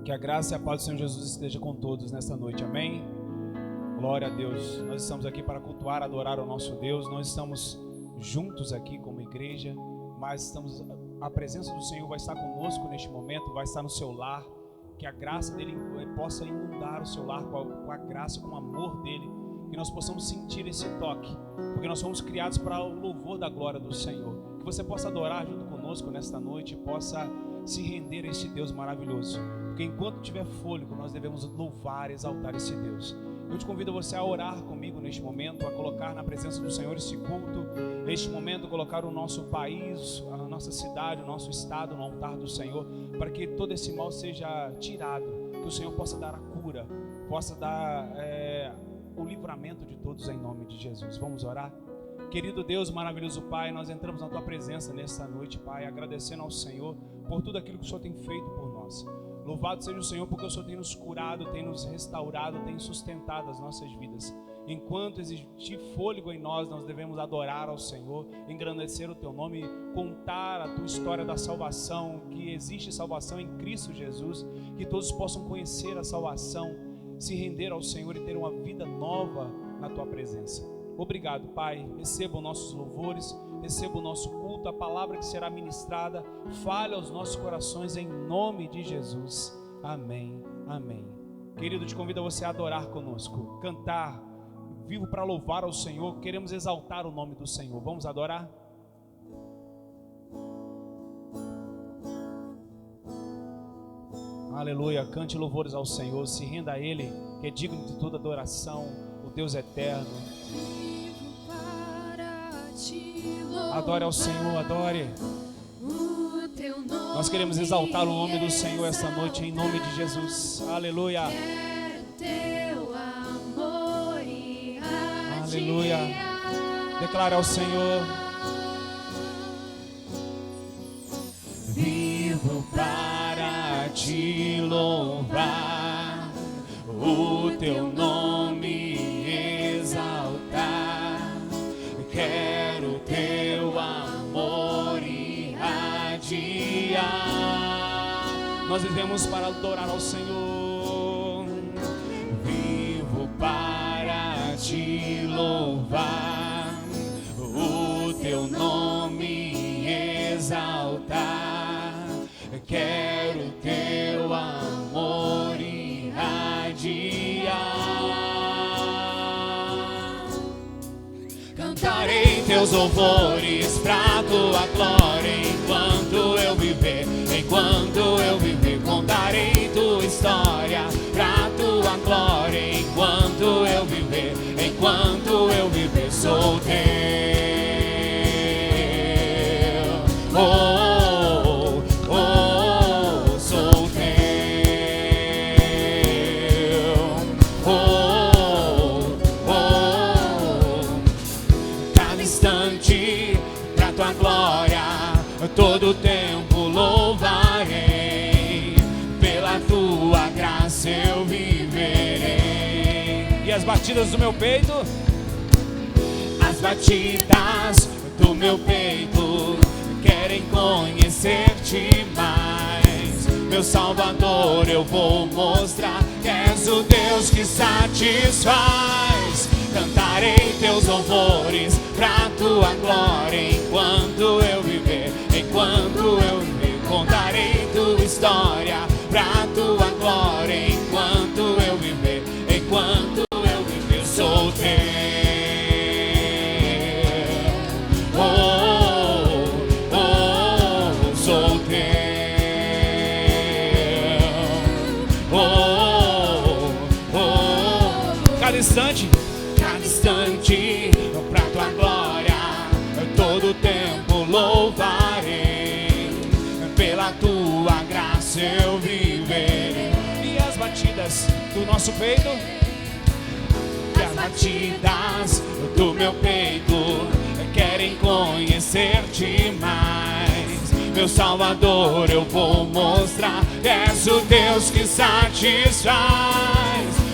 Que a graça e a paz do Senhor Jesus esteja com todos nesta noite, amém? Glória a Deus. Nós estamos aqui para cultuar, adorar o nosso Deus. Nós estamos juntos aqui como igreja, mas a presença do Senhor vai estar conosco neste momento, vai estar no seu lar. Que a graça dele possa inundar o seu lar com a graça, com o amor dele. Que nós possamos sentir esse toque, porque nós somos criados para o louvor da glória do Senhor. Que você possa adorar junto conosco nesta noite, possa se render a este Deus maravilhoso. Porque enquanto tiver fôlego, nós devemos louvar, exaltar esse Deus. Eu te convido a você a orar comigo neste momento, a colocar na presença do Senhor esse culto, neste momento colocar o nosso país, a nossa cidade, o nosso estado no altar do Senhor, para que todo esse mal seja tirado, que o Senhor possa dar a cura, possa dar o livramento de todos em nome de Jesus. Vamos orar? Querido Deus, maravilhoso Pai, nós entramos na Tua presença nesta noite, Pai, agradecendo ao Senhor por tudo aquilo que o Senhor tem feito por nós. Louvado seja o Senhor porque o Senhor tem nos curado, tem nos restaurado, tem sustentado as nossas vidas. Enquanto existir fôlego em nós, nós devemos adorar ao Senhor, engrandecer o Teu nome, contar a Tua história da salvação, que existe salvação em Cristo Jesus, que todos possam conhecer a salvação, se render ao Senhor e ter uma vida nova na Tua presença. Obrigado, Pai. Receba os nossos louvores, receba o nosso culto, a palavra que será ministrada, fale aos nossos corações em nome de Jesus. Amém, amém. Querido, te convido a você a adorar conosco, cantar, vivo para louvar ao Senhor, queremos exaltar o nome do Senhor. Vamos adorar? Aleluia, cante louvores ao Senhor, se renda a Ele, que é digno de toda adoração, o Deus eterno. Adore ao Senhor, adore. Nós queremos exaltar o nome do Senhor esta noite, em nome de Jesus. Aleluia. Aleluia. Declara ao Senhor: vivo para te louvar, o teu nome exaltar. Quero teu amor irradiar. Nós vivemos para adorar ao Senhor. Vivo para te louvar, o teu nome exaltar. Quero teu amor irradiar. Cantarei teus louvores pra tua glória enquanto eu viver, enquanto eu viver. Contarei tua história pra tua glória enquanto eu viver, enquanto eu viver. Sou teu. Oh, oh, oh, sou teu. Oh, oh, cada instante pra tua glória, todo tempo louvarei, pela tua graça eu viverei. E as batidas do meu peito, as batidas do meu peito querem conhecer-te mais. Meu Salvador, eu vou mostrar que és o Deus que satisfaz. Cantarei teus louvores pra tua glória enquanto eu viver, enquanto eu viver. Contarei tua história pra tua glória enquanto eu viver, enquanto eu viver. Sou teu. Oh, oh, sou teu. Oh, oh, cada instante pra tua glória, todo tempo louvarei, pela tua graça eu viverei. E as batidas do nosso peito, e as batidas do meu peito querem conhecer-te mais. Meu Salvador, eu vou mostrar que és o Deus que satisfaz.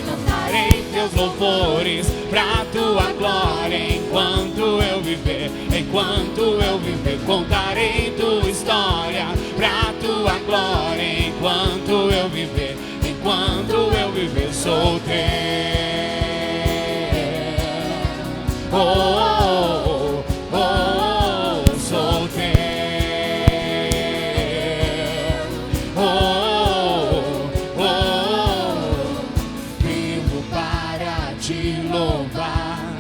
Cantarei teus louvores pra tua glória enquanto eu viver, enquanto eu viver. Contarei tua história pra tua glória enquanto eu viver, enquanto eu viver sou teu. Oh, oh, oh, sou teu. Oh, oh, vivo para te louvar,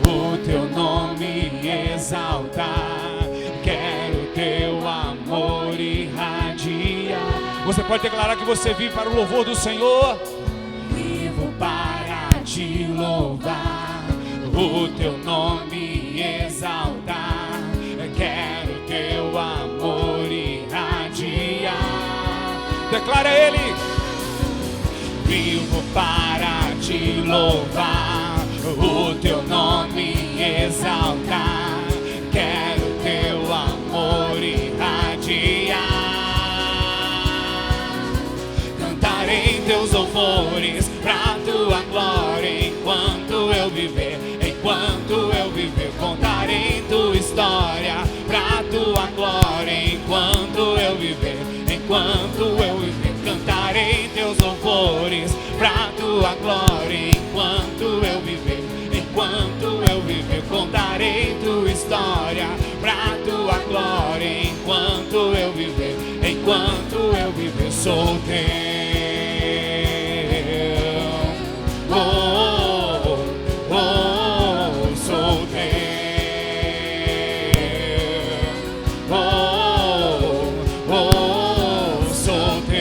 o teu nome exaltar. Quero teu amor irradiar. Você pode declarar que você vive para o louvor do Senhor. Vivo para te louvar, o teu nome exaltar. Quero teu amor irradiar. Declara Ele. Vivo para te louvar, o teu nome exaltar. Quero teu amor irradiar. Cantarei teus louvores pra tua glória enquanto eu viver. Enquanto eu viver, contarei tua história pra tua glória. Enquanto eu viver, enquanto eu viver, cantarei teus louvores pra tua glória. Enquanto eu viver, enquanto eu viver, contarei tua história pra tua glória. Enquanto eu viver, sou teu. Oh, oh, oh, sou teu. Oh, oh, sou teu.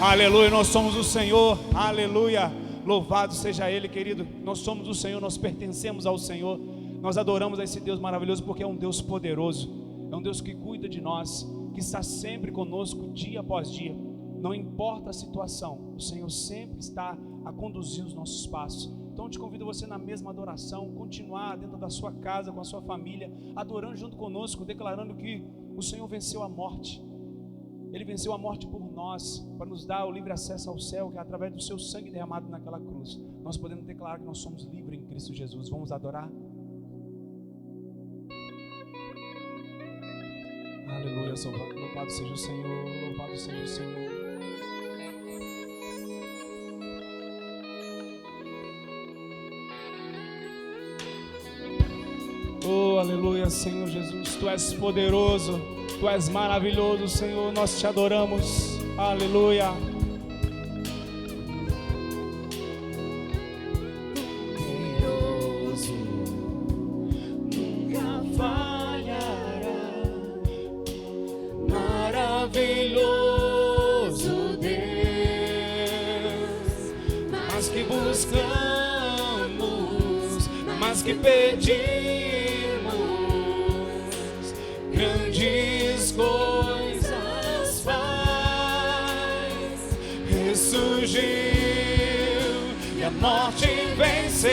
Aleluia, nós somos o Senhor. Aleluia. Louvado seja Ele, querido. Nós somos o Senhor, nós pertencemos ao Senhor. Nós adoramos a esse Deus maravilhoso porque é um Deus poderoso. É um Deus que cuida de nós, que está sempre conosco dia após dia. Não importa a situação, o Senhor sempre está a conduzir os nossos passos. Então eu te convido você na mesma adoração, continuar dentro da sua casa, com a sua família, adorando junto conosco, declarando que o Senhor venceu a morte. Ele venceu a morte por nós, para nos dar o livre acesso ao céu, que é através do seu sangue derramado naquela cruz. Nós podemos declarar que nós somos livres em Cristo Jesus. Vamos adorar? Aleluia, louvado seja o Senhor, louvado seja o Senhor. Oh, aleluia, Senhor Jesus, Tu és poderoso, Tu és maravilhoso, Senhor, nós Te adoramos, aleluia. Poderoso, nunca falhará, maravilhoso Deus, mas que buscamos, mas que pedimos, grandes coisas faz. Ressurgiu e a morte venceu.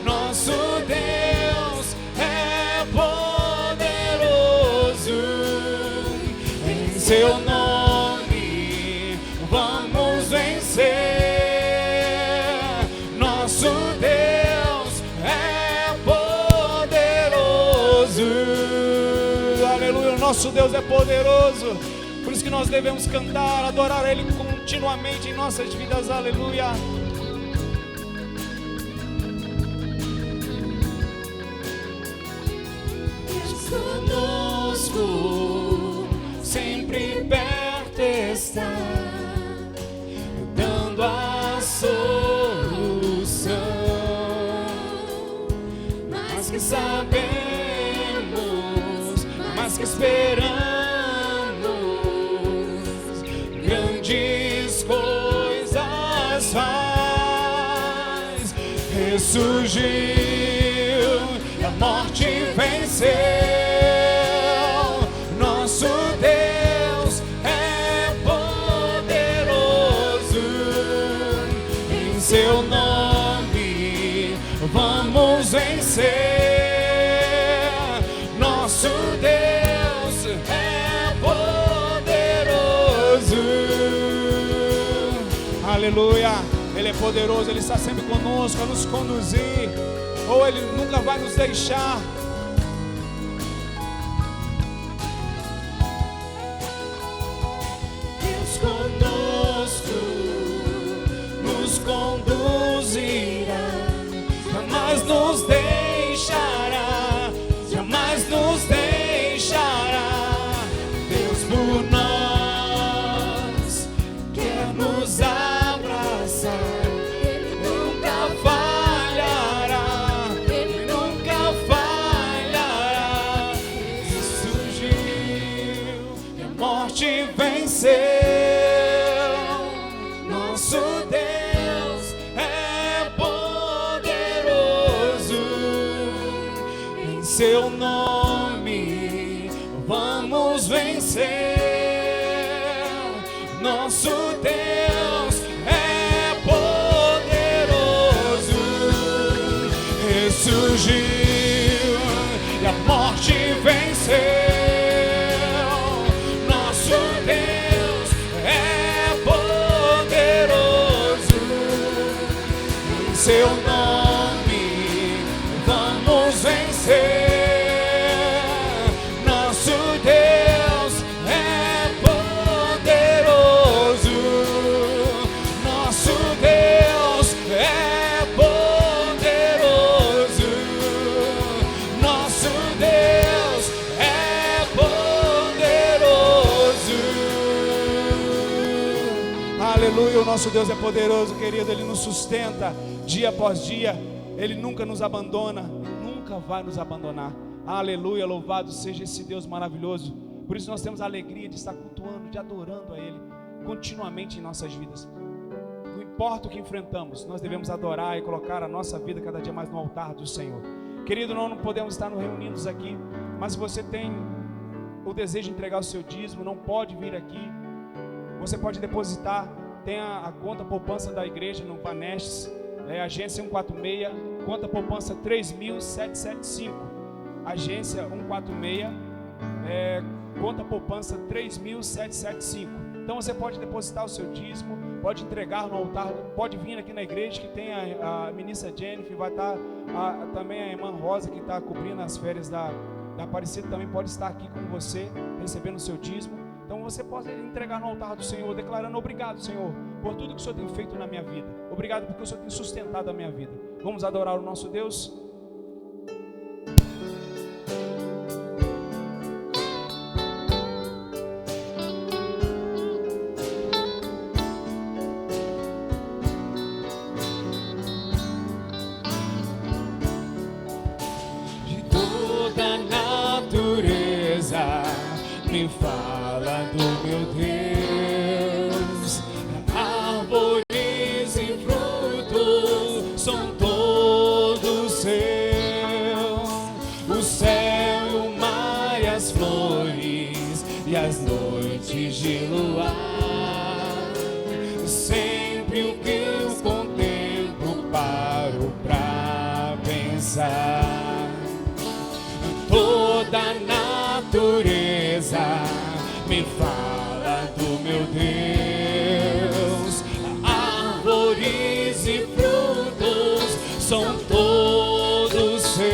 Nosso Deus é poderoso. Em seu nome vamos vencer. Nosso Deus é poderoso. Aleluia, o nosso Deus é poderoso. Por isso que nós devemos cantar, adorar Ele continuamente em nossas vidas. Aleluia. Conosco, sempre perto está, dando a solução. Mas que sabemos, mas que esperamos, grandes coisas faz. Ressurgiu e a morte venceu. Nosso Deus é poderoso. Em seu nome vamos vencer. Nosso Deus é poderoso. Aleluia. Ele é poderoso, Ele está sempre conosco a nos conduzir. Ou Ele nunca vai nos deixar. conduzirá, jamais nos deixará, jamais nos deixará. Deus por nós quer nos abraçar, Ele nunca falhará, Ele nunca falhará. Ele surgiu e a morte venceu. Nosso Deus é poderoso, em seu nome vamos vencer. Nosso Deus é poderoso, ressurgiu e a morte venceu. Nosso Deus é poderoso, em seu nome vamos vencer. Nosso Deus é poderoso, nosso Deus é poderoso, nosso Deus é poderoso. Aleluia, o nosso Deus é poderoso, querido. Ele nos sustenta dia após dia, Ele nunca nos abandona, nunca vai nos abandonar. Aleluia, louvado seja esse Deus maravilhoso. Por isso nós temos a alegria de estar cultuando, de adorando a Ele continuamente em nossas vidas. Não importa o que enfrentamos, nós devemos adorar e colocar a nossa vida cada dia mais no altar do Senhor. Querido, nós não podemos estar nos reunidos aqui, mas se você tem o desejo de entregar o seu dízimo, não pode vir aqui, você pode depositar. Tem a conta poupança da igreja no Banestes, agência 146, conta poupança 3.775. Agência 146, conta poupança 3.775. Então você pode depositar o seu dízimo, pode entregar no altar, pode vir aqui na igreja que tem a ministra Jennifer, vai estar também a irmã Rosa que está cobrindo as férias da Aparecida, também pode estar aqui com você, recebendo o seu dízimo. Então você pode entregar no altar do Senhor, declarando: obrigado, Senhor, por tudo que o Senhor tem feito na minha vida. Obrigado porque o Senhor tem sustentado a minha vida. Vamos adorar o nosso Deus? De toda a natureza me fala do meu Deus. Árvores e frutos são todos seus. O céu e o mar e as flores e as noites de luar. Sempre o que eu contemplo paro pra pensar. Toda a natureza me fala do meu Deus. Árvores e frutos são todos seus.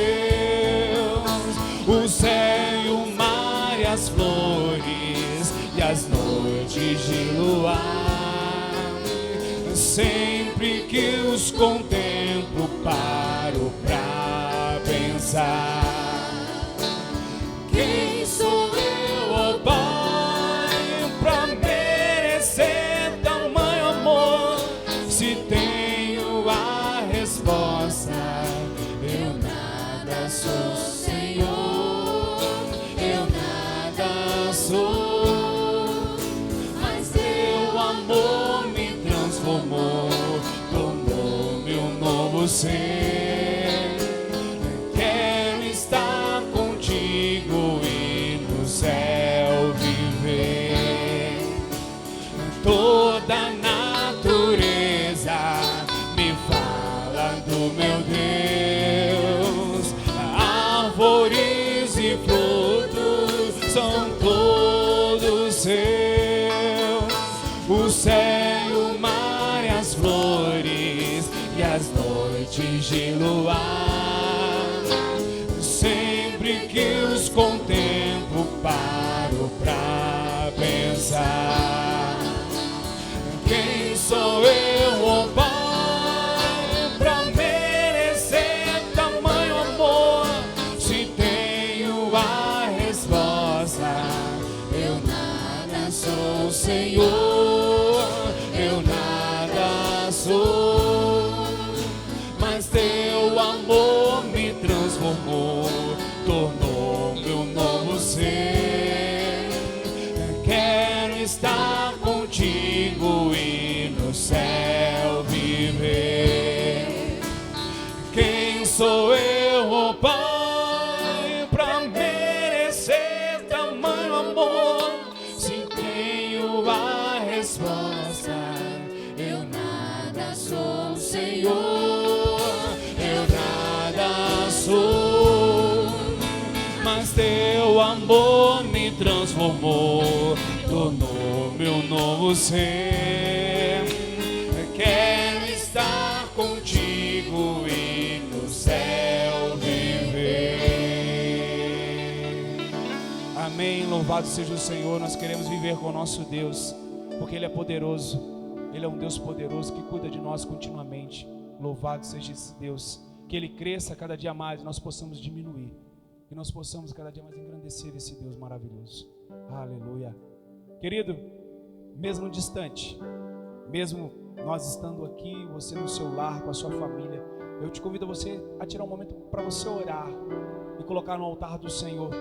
O céu e o mar e as flores e as noites de luar. Sempre que os contemplo paro pra pensar. Quem sou eu, ó Pai, pra merecer tamanho amor? Se tenho a resposta, eu nada sou, Senhor, eu nada sou. Mas teu amor me transformou, tornou-me um novo ser. Quero estar contigo e no céu viver. Toda a natureza me fala do meu Deus. Árvores e frutos são todos seus. O céu, o mar e as flores e as noites de luar. Sempre que os contemplo paro pra pensar. Quem sou eu, ó Pai, sou eu, oh Pai, pra merecer tamanho amor? Se tenho a resposta, eu nada sou, Senhor, eu nada sou, mas teu amor me transformou, tornou meu novo ser. Quero estar contigo e no céu viver. Amém. Louvado seja o Senhor. Nós queremos viver com o nosso Deus, porque Ele é poderoso. Ele é um Deus poderoso que cuida de nós continuamente. Louvado seja esse Deus. Que Ele cresça cada dia mais e nós possamos diminuir. Que nós possamos cada dia mais engrandecer esse Deus maravilhoso. Aleluia. Querido, mesmo distante, mesmo nós estando aqui, você no seu lar, com a sua família, eu te convido a você a tirar um momento para você orar e colocar no altar do Senhor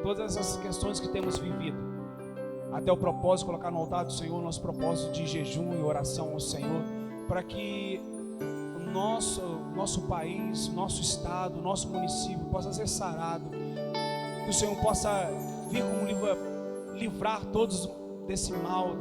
todas essas questões que temos vivido. Até o propósito, colocar no altar do Senhor o nosso propósito de jejum e oração ao Senhor, para que o nosso país, nosso estado, nosso município possa ser sarado, que o Senhor possa vir como livrar todos desse mal,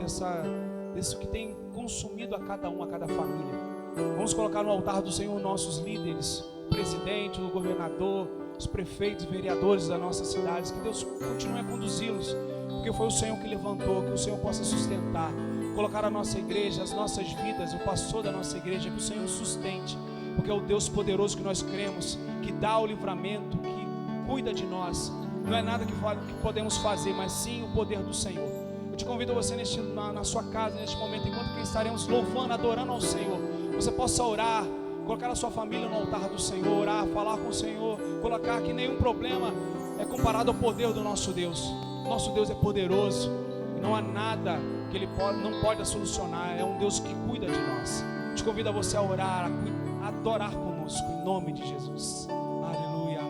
desse que tem consumido a cada um, a cada família. Vamos colocar no altar do Senhor nossos líderes, o presidente, o governador, os prefeitos, vereadores das nossas cidades, que Deus continue a conduzi-los, porque foi o Senhor que levantou, que o Senhor possa sustentar, colocar a nossa igreja, as nossas vidas, o pastor da nossa igreja, que o Senhor sustente, porque é o Deus poderoso que nós cremos, que dá o livramento, que cuida de nós. Não é nada que podemos fazer, mas sim o poder do Senhor. Eu te convido a você na sua casa, neste momento, enquanto que estaremos louvando, adorando ao Senhor, você possa orar, colocar a sua família no altar do Senhor, orar, falar com o Senhor, colocar que nenhum problema é comparado ao poder do nosso Deus. Nosso Deus é poderoso e não há nada que Ele não pode solucionar. É um Deus que cuida de nós. Eu te convido a você a orar, a adorar conosco, em nome de Jesus. Aleluia.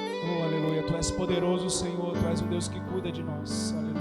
Oh, aleluia. Tu és poderoso, Senhor. Tu és um Deus que cuida de nós. Aleluia.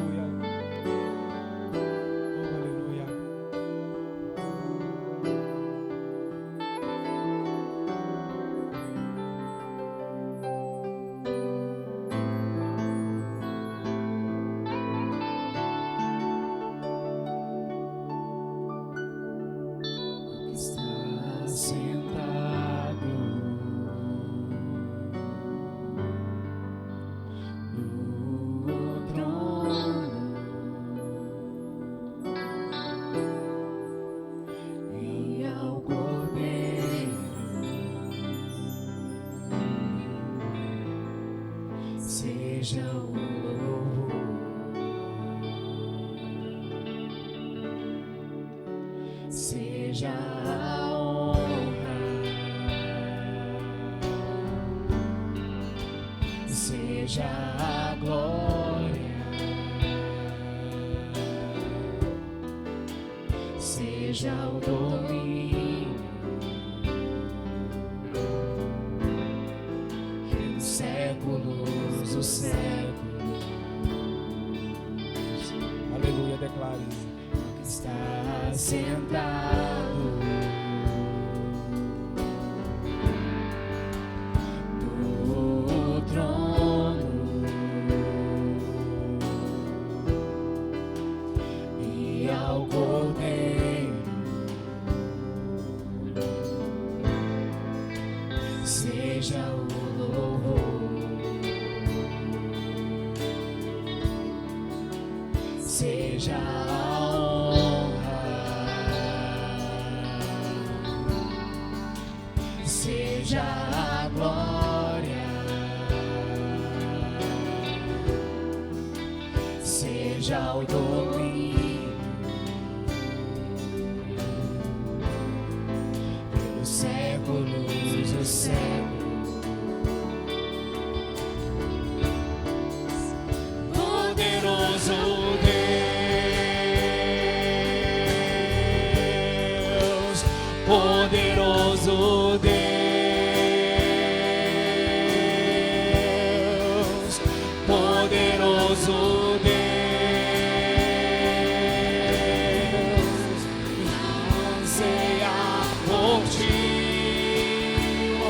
Seja o louvor, seja a honra, seja a glória, seja o domínio pelos séculos dos séculos. Aleluia, declare que está sentado no trono e ao Cordeiro seja o louvor, seja a honra, seja a glória, seja o domínio pelos séculos dos séculos. Poderoso Deus, poderoso Deus,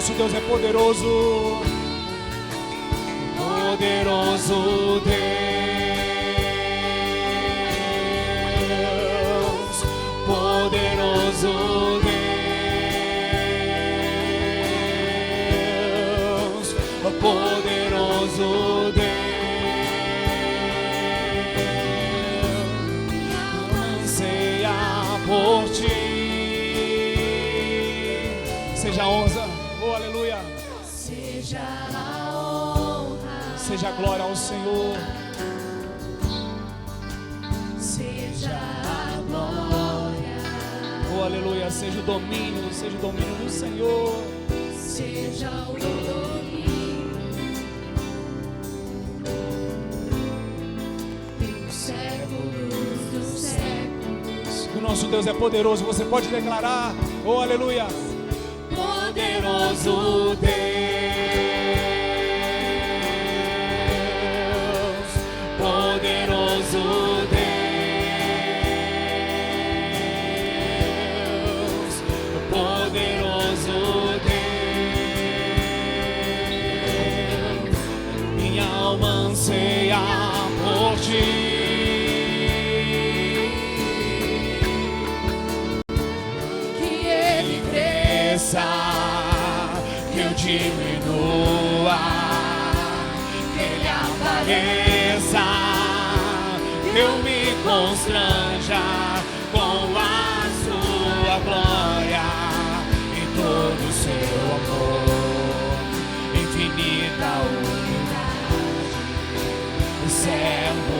nosso Deus é poderoso. Poderoso Deus, poderoso Deus, poderoso Deus, anseia por ti. Seja a honra, oh aleluia, seja a honra, seja a glória ao Senhor, seja a glória, oh aleluia, seja o domínio do Senhor, seja o domínio dos séculos dos séculos. O nosso Deus é poderoso, você pode declarar, oh aleluia. Poderoso Deus, poderoso Deus, poderoso Deus, minha alma anseia por ti. Que ele cresça, que eu diminua, que ele apareça, que eu me constranja com a sua glória e todo o seu amor, infinita humildade, servo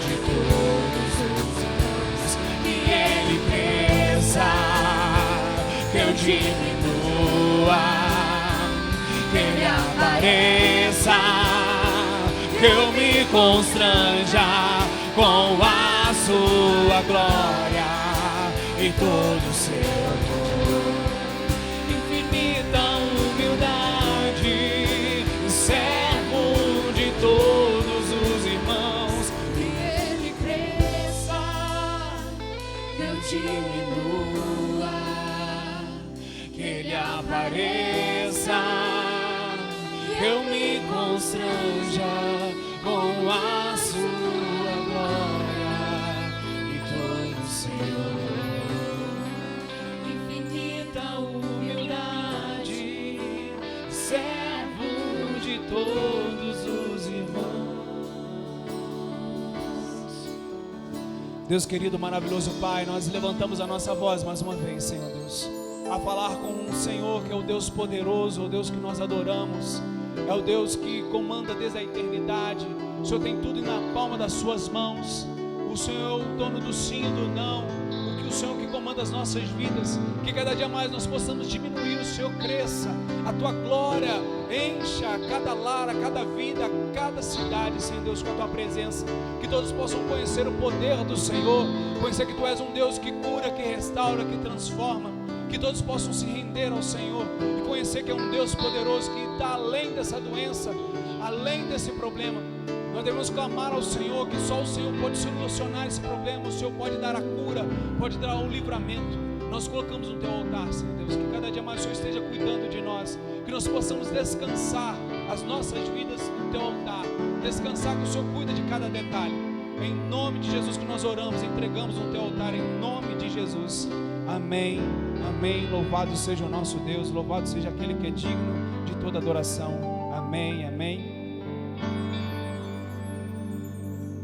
de todos os anos, que ele cresça, que eu diminua, que ele apareça, que eu me constranja com a sua glória e todo o seu amor, infinita humildade, servo de todos os irmãos, que ele cresça, que eu diminua, que ele apareça, que eu me constranja com a sua glória e todo o seu amor, infinita humildade, servo de todos os irmãos. Deus querido, maravilhoso Pai, nós levantamos a nossa voz mais uma vez, Senhor Deus, a falar com o Senhor, que é o Deus poderoso, o Deus que nós adoramos, é o Deus que comanda desde a eternidade. O Senhor tem tudo na palma das suas mãos. O Senhor é o dono do sim e do não. O Senhor que comanda as nossas vidas. Que cada dia mais nós possamos diminuir, o Senhor cresça, a tua glória encha cada lar, a cada vida, cada cidade, Senhor Deus, com a tua presença. Que todos possam conhecer o poder do Senhor, conhecer que tu és um Deus que cura, que restaura, que transforma. Que todos possam se render ao Senhor e conhecer que é um Deus poderoso, que está além dessa doença, além desse problema. Nós devemos clamar ao Senhor, que só o Senhor pode solucionar esse problema, o Senhor pode dar a cura, pode dar o livramento. Nós colocamos no teu altar, Senhor Deus, que cada dia mais o Senhor esteja cuidando de nós, que nós possamos descansar as nossas vidas no teu altar, descansar que o Senhor cuida de cada detalhe. Em nome de Jesus que nós oramos, entregamos no teu altar, em nome de Jesus. Amém, amém. Louvado seja o nosso Deus, louvado seja aquele que é digno de toda adoração. Amém, amém.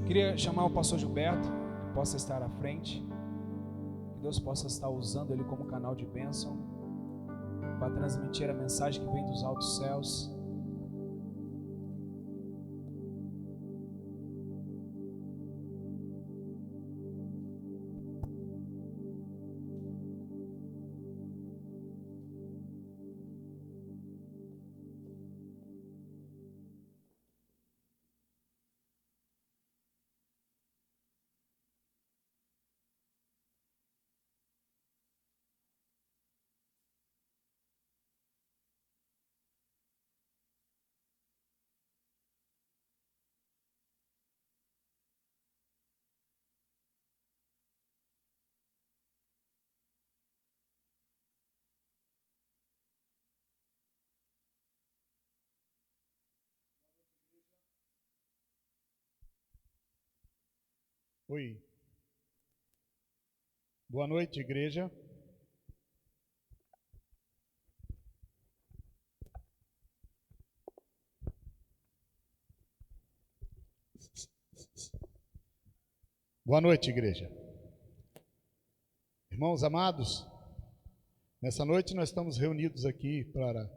Queria chamar o pastor Gilberto, que possa estar à frente, que Deus possa estar usando ele como canal de bênção, para transmitir a mensagem que vem dos altos céus. Oi. Boa noite, igreja. Boa noite, igreja. Irmãos amados, nessa noite nós estamos reunidos aqui para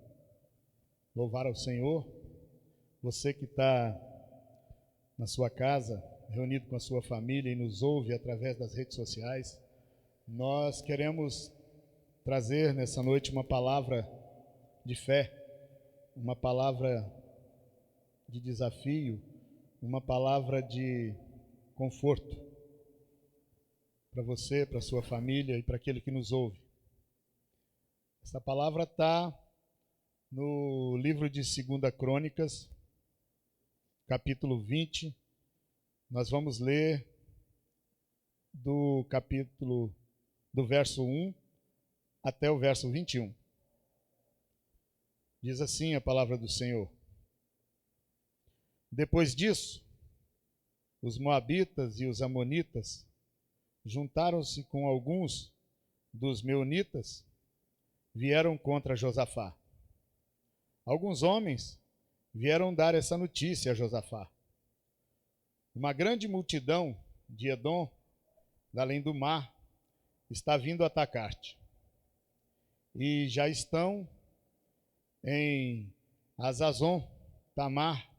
louvar ao Senhor. Você que está na sua casa, reunido com a sua família e nos ouve através das redes sociais, nós queremos trazer nessa noite uma palavra de fé, uma palavra de desafio, uma palavra de conforto para você, para a sua família e para aquele que nos ouve. Essa palavra está no livro de 2 Crônicas, capítulo 20. Nós vamos ler do verso 1 até o verso 21. Diz assim a palavra do Senhor: Depois disso, os moabitas e os amonitas juntaram-se com alguns dos meunitas, vieram contra Josafá. Alguns homens vieram dar essa notícia a Josafá: uma grande multidão de Edom, da além do mar, está vindo atacar-te. E já estão em Hazazon Tamar,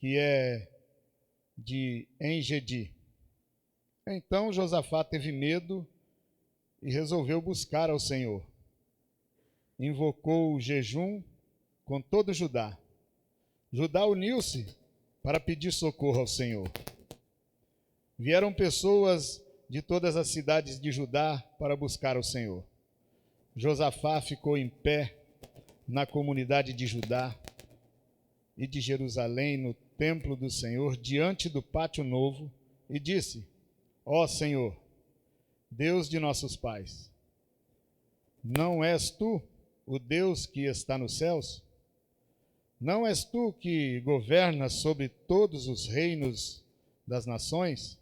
que é de Engedi. Então Josafá teve medo e resolveu buscar ao Senhor. Invocou o jejum com todo Judá. Judá uniu-se para pedir socorro ao Senhor. Vieram pessoas de todas as cidades de Judá para buscar ao Senhor. Josafá ficou em pé na comunidade de Judá e de Jerusalém, no templo do Senhor, diante do pátio novo, e disse: Ó Senhor, Deus de nossos pais, não és tu o Deus que está nos céus? Não és tu que governas sobre todos os reinos das nações?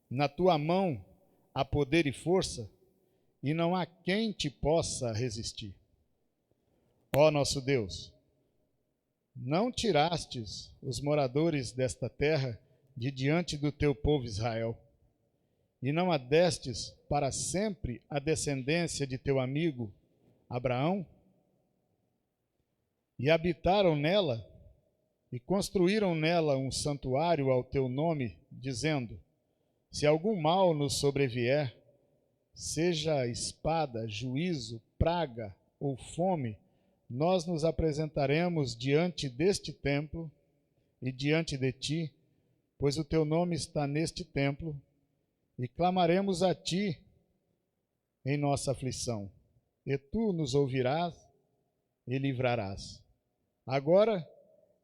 Na tua mão há poder e força, e não há quem te possa resistir. Ó nosso Deus, não tirastes os moradores desta terra de diante do teu povo Israel, e não a destes para sempre a descendência de teu amigo Abraão? E habitaram nela, e construíram nela um santuário ao teu nome, dizendo: se algum mal nos sobrevier, seja espada, juízo, praga ou fome, nós nos apresentaremos diante deste templo e diante de ti, pois o teu nome está neste templo, e clamaremos a ti em nossa aflição, e tu nos ouvirás e livrarás. Agora,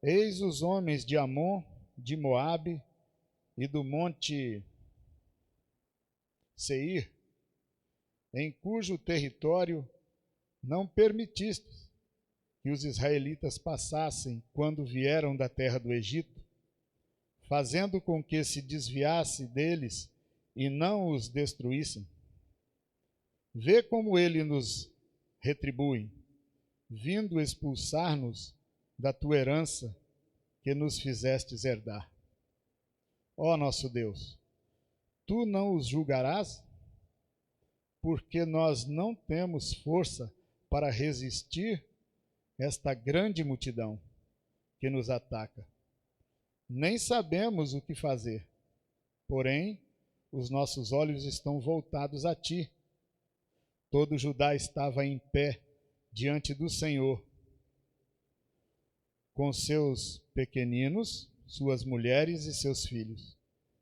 eis os homens de Amon, de Moabe e do monte Seir, em cujo território não permitistes que os israelitas passassem quando vieram da terra do Egito, fazendo com que se desviasse deles e não os destruíssem. Vê como ele nos retribui, vindo expulsar-nos da tua herança que nos fizestes herdar. Ó nosso Deus, tu não os julgarás? Porque nós não temos força para resistir esta grande multidão que nos ataca. Nem sabemos o que fazer, porém, os nossos olhos estão voltados a ti. Todo Judá estava em pé diante do Senhor, com seus pequeninos, suas mulheres e seus filhos.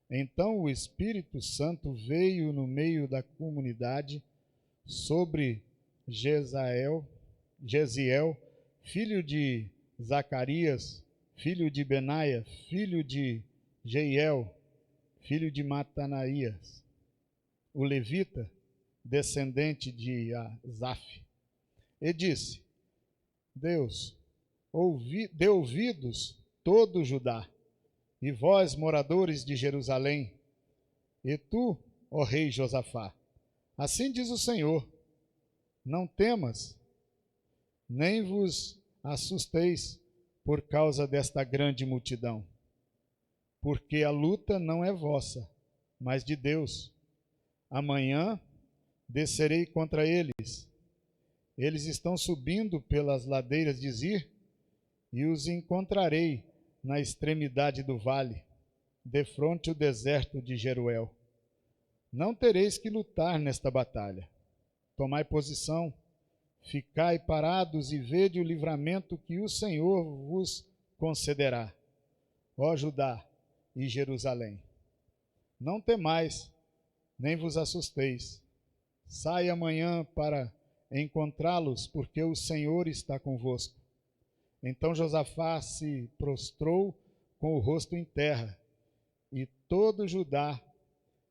Então o Espírito Santo veio no meio da comunidade sobre Jesiel, filho de Zacarias, filho de Benaia, filho de Jeiel, filho de Matanaías, o levita, descendente de Asaf, e disse: Deus, dê ouvidos todo Judá, e vós, moradores de Jerusalém, E tu, ó rei Josafá, assim diz o Senhor: não temas, nem vos assusteis por causa desta grande multidão, porque a luta não é vossa, mas de Deus. Amanhã descerei contra eles. Eles estão subindo pelas ladeiras de Zir, e os encontrarei na extremidade do vale, defronte o deserto de Jeruel. Não tereis que lutar nesta batalha. Tomai posição, ficai parados e vede o livramento que o Senhor vos concederá, ó Judá e Jerusalém. Não temais, nem vos assusteis. Sai amanhã para encontrá-los, porque o Senhor está convosco. Então Josafá se prostrou com o rosto em terra, e todo Judá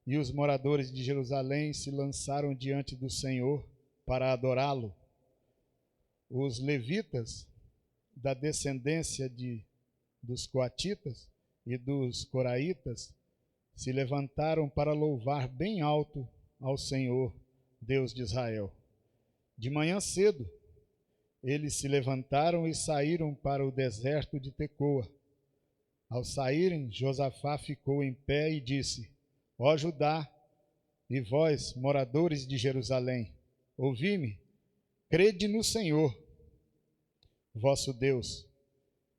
e os moradores de Jerusalém se lançaram diante do Senhor para adorá-lo. Os levitas, da descendência dos coatitas e dos coraitas, se levantaram para louvar bem alto ao Senhor, Deus de Israel. De manhã cedo, eles se levantaram e saíram para o deserto de Tecoa. Ao saírem, Josafá ficou em pé e disse: ó Judá, e vós, moradores de Jerusalém, ouvi-me, crede no Senhor, vosso Deus,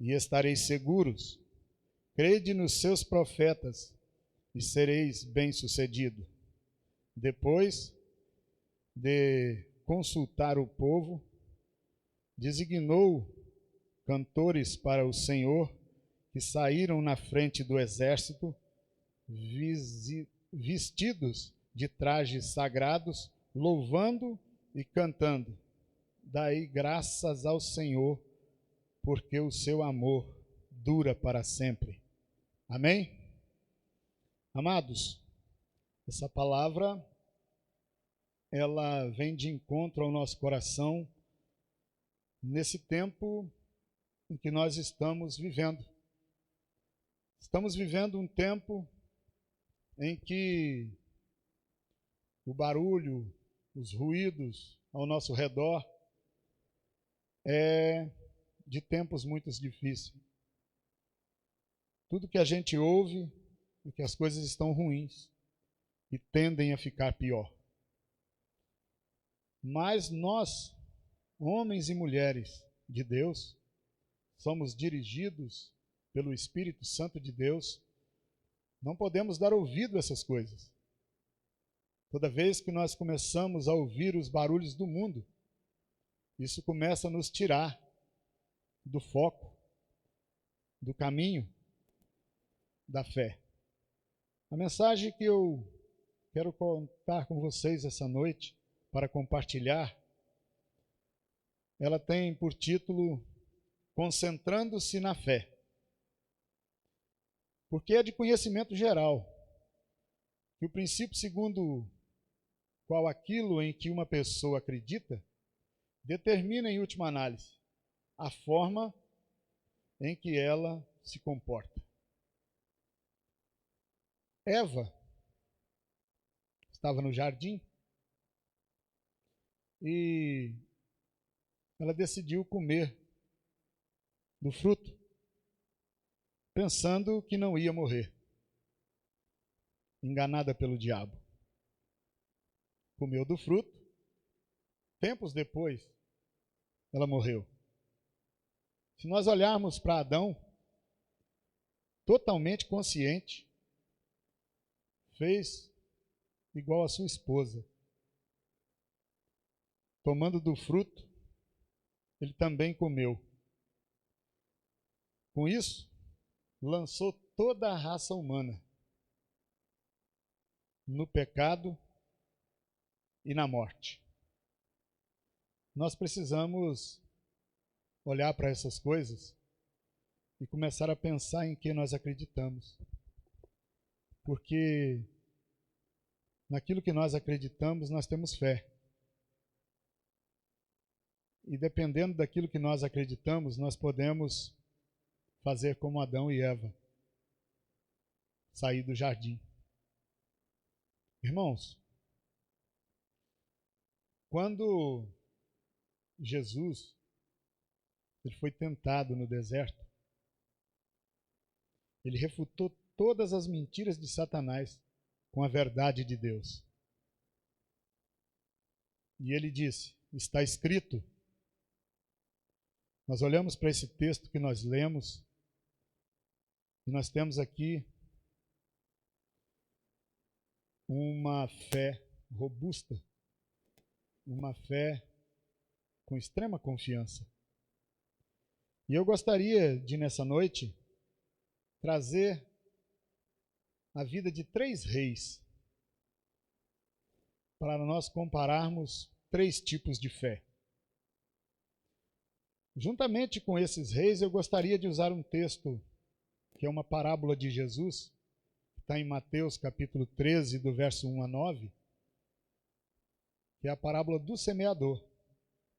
e estareis seguros. Crede nos seus profetas, e sereis bem-sucedido. Depois de consultar o povo, designou cantores para o Senhor, que saíram na frente do exército, vestidos de trajes sagrados, louvando e cantando: dai graças ao Senhor, porque o seu amor dura para sempre. Amém? Amados, essa palavra, ela vem de encontro ao nosso coração nesse tempo em que nós estamos vivendo. Estamos vivendo um tempo em que o barulho, os ruídos ao nosso redor é de tempos muito difíceis. Tudo que a gente ouve é que as coisas estão ruins e tendem a ficar pior. Mas nós, homens e mulheres de Deus, somos dirigidos pelo Espírito Santo de Deus, não podemos dar ouvido a essas coisas. Toda vez que nós começamos a ouvir os barulhos do mundo, isso começa a nos tirar do foco, do caminho da fé. A mensagem que eu quero contar com vocês essa noite, para compartilhar, ela tem por título Concentrando-se na Fé. Porque é de conhecimento geral que o princípio segundo qual aquilo em que uma pessoa acredita determina, em última análise, a forma em que ela se comporta. Eva estava no jardim e ela decidiu comer do fruto, pensando que não ia morrer, enganada pelo diabo. Comeu do fruto, tempos depois, ela morreu. Se nós olharmos para Adão, totalmente consciente, fez igual a sua esposa. Tomando do fruto, ele também comeu. Com isso, lançou toda a raça humana no pecado e na morte. Nós precisamos olhar para essas coisas e começar a pensar em que nós acreditamos. Porque naquilo que nós acreditamos, nós temos fé. E dependendo daquilo que nós acreditamos, nós podemos fazer como Adão e Eva, sair do jardim. Irmãos, quando Jesus ele foi tentado no deserto, ele refutou todas as mentiras de Satanás com a verdade de Deus. E ele disse: está escrito. Nós olhamos para esse texto que nós lemos e nós temos aqui uma fé robusta, uma fé com extrema confiança. E eu gostaria de, nessa noite, trazer a vida de 3 reis para nós compararmos 3 tipos de fé. Juntamente com esses reis, eu gostaria de usar um texto que é uma parábola de Jesus, que está em Mateus capítulo 13, do verso 1 a 9, que é a parábola do semeador,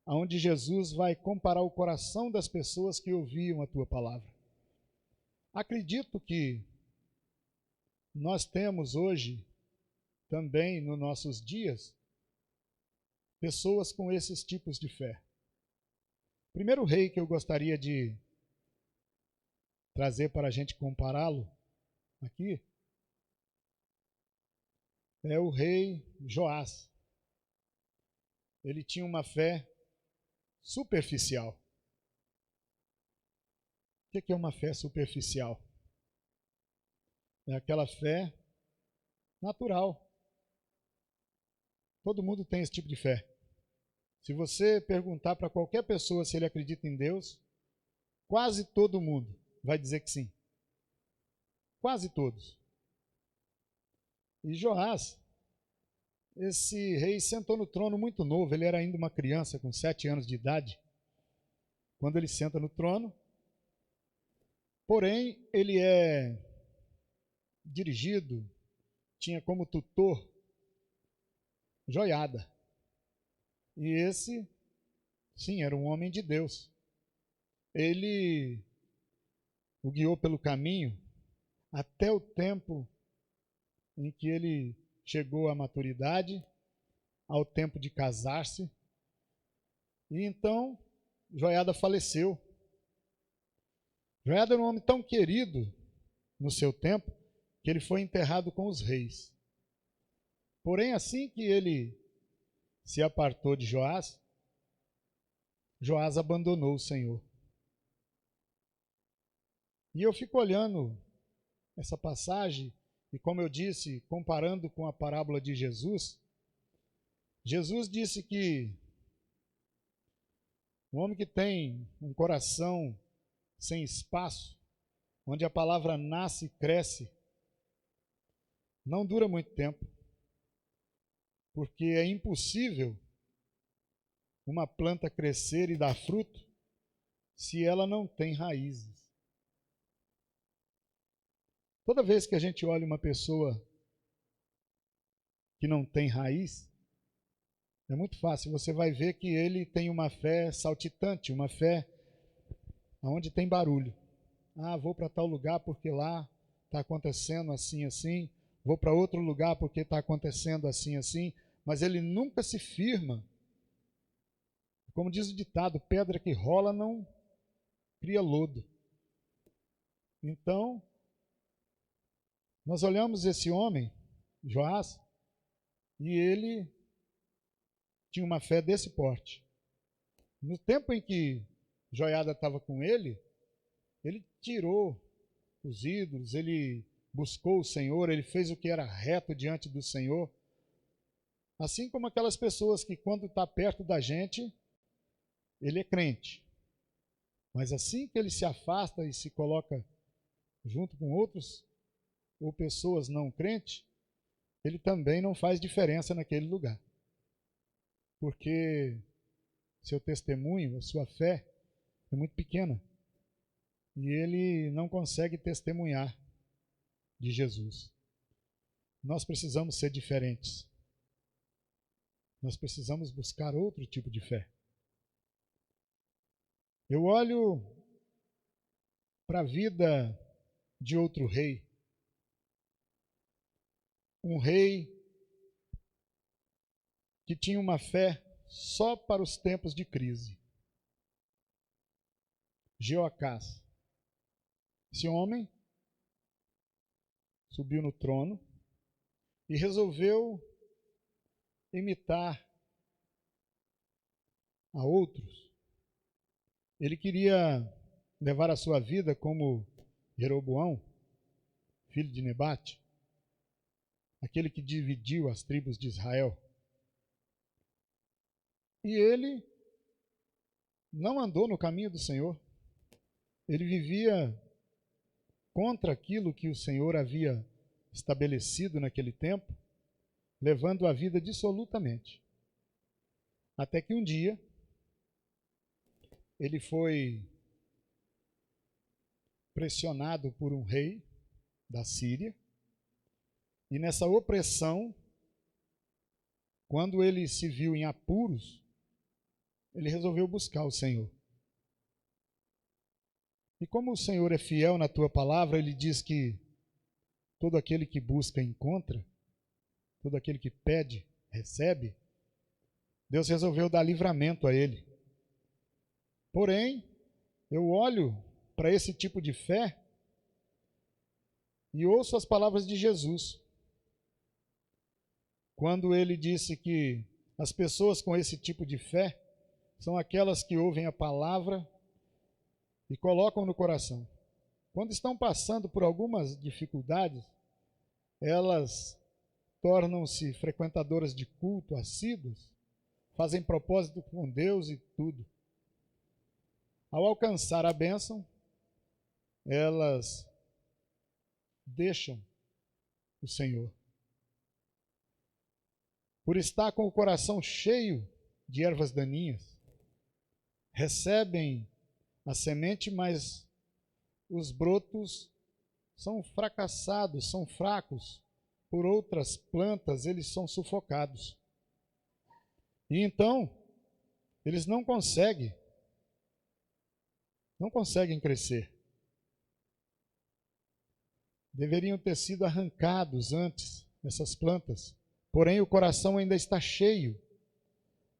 onde Jesus vai comparar o coração das pessoas que ouviam a tua palavra. Acredito que nós temos hoje, também nos nossos dias, pessoas com esses tipos de fé. O primeiro rei que eu gostaria de trazer para a gente compará-lo aqui é o rei Joás. Ele tinha uma fé superficial. O que é uma fé superficial? É aquela fé natural. Todo mundo tem esse tipo de fé. Se você perguntar para qualquer pessoa se ele acredita em Deus, quase todo mundo vai dizer que sim. Quase todos. E Joás, esse rei, sentou no trono muito novo. Ele era ainda uma criança com 7 anos de idade quando ele senta no trono. Porém, ele é dirigido, tinha como tutor Joiada. E esse, sim, era um homem de Deus. Ele o guiou pelo caminho até o tempo em que ele chegou à maturidade, ao tempo de casar-se. E então, Joiada faleceu. Joiada era um homem tão querido no seu tempo que ele foi enterrado com os reis. Porém, assim que ele se apartou de Joás, Joás abandonou o Senhor. E eu fico olhando essa passagem e, como eu disse, comparando com a parábola de Jesus, Jesus disse que um homem que tem um coração sem espaço, onde a palavra nasce e cresce, não dura muito tempo, porque é impossível uma planta crescer e dar fruto se ela não tem raízes. Toda vez que a gente olha uma pessoa que não tem raiz, é muito fácil, você vai ver que ele tem uma fé saltitante, uma fé onde tem barulho. Ah, vou para tal lugar porque lá está acontecendo assim, assim. Vou para outro lugar porque está acontecendo assim, assim. Mas ele nunca se firma. Como diz o ditado, pedra que rola não cria lodo. Então, nós olhamos esse homem, Joás, e ele tinha uma fé desse porte. No tempo em que Joiada estava com ele tirou os ídolos, ele buscou o Senhor, ele fez o que era reto diante do Senhor. Assim como aquelas pessoas que quando está perto da gente, ele é crente. Mas assim que ele se afasta e se coloca junto com outros, ou pessoas não crentes, ele também não faz diferença naquele lugar. Porque seu testemunho, a sua fé, é muito pequena. E ele não consegue testemunhar de Jesus. Nós precisamos ser diferentes. Nós precisamos buscar outro tipo de fé. Eu olho para a vida de outro rei. Um rei que tinha uma fé só para os tempos de crise. Jeoacás. Esse homem subiu no trono e resolveu imitar a outros. Ele queria levar a sua vida como Jeroboão, filho de Nebate, aquele que dividiu as tribos de Israel. E ele não andou no caminho do Senhor. Ele vivia contra aquilo que o Senhor havia estabelecido naquele tempo, levando a vida dissolutamente. Até que um dia, ele foi pressionado por um rei da Síria, e nessa opressão, quando ele se viu em apuros, ele resolveu buscar o Senhor. E como o Senhor é fiel na tua palavra, ele diz que todo aquele que busca encontra, todo aquele que pede recebe. Deus resolveu dar livramento a ele. Porém, eu olho para esse tipo de fé e ouço as palavras de Jesus, quando ele disse que as pessoas com esse tipo de fé são aquelas que ouvem a palavra e colocam no coração. Quando estão passando por algumas dificuldades, elas tornam-se frequentadoras de culto, assíduas, fazem propósito com Deus e tudo. Ao alcançar a bênção, elas deixam o Senhor. Por estar com o coração cheio de ervas daninhas, recebem a semente, mas os brotos são fracassados, são fracos. Por outras plantas, eles são sufocados. E então, eles não conseguem crescer. Deveriam ter sido arrancados antes, essas plantas. Porém, o coração ainda está cheio.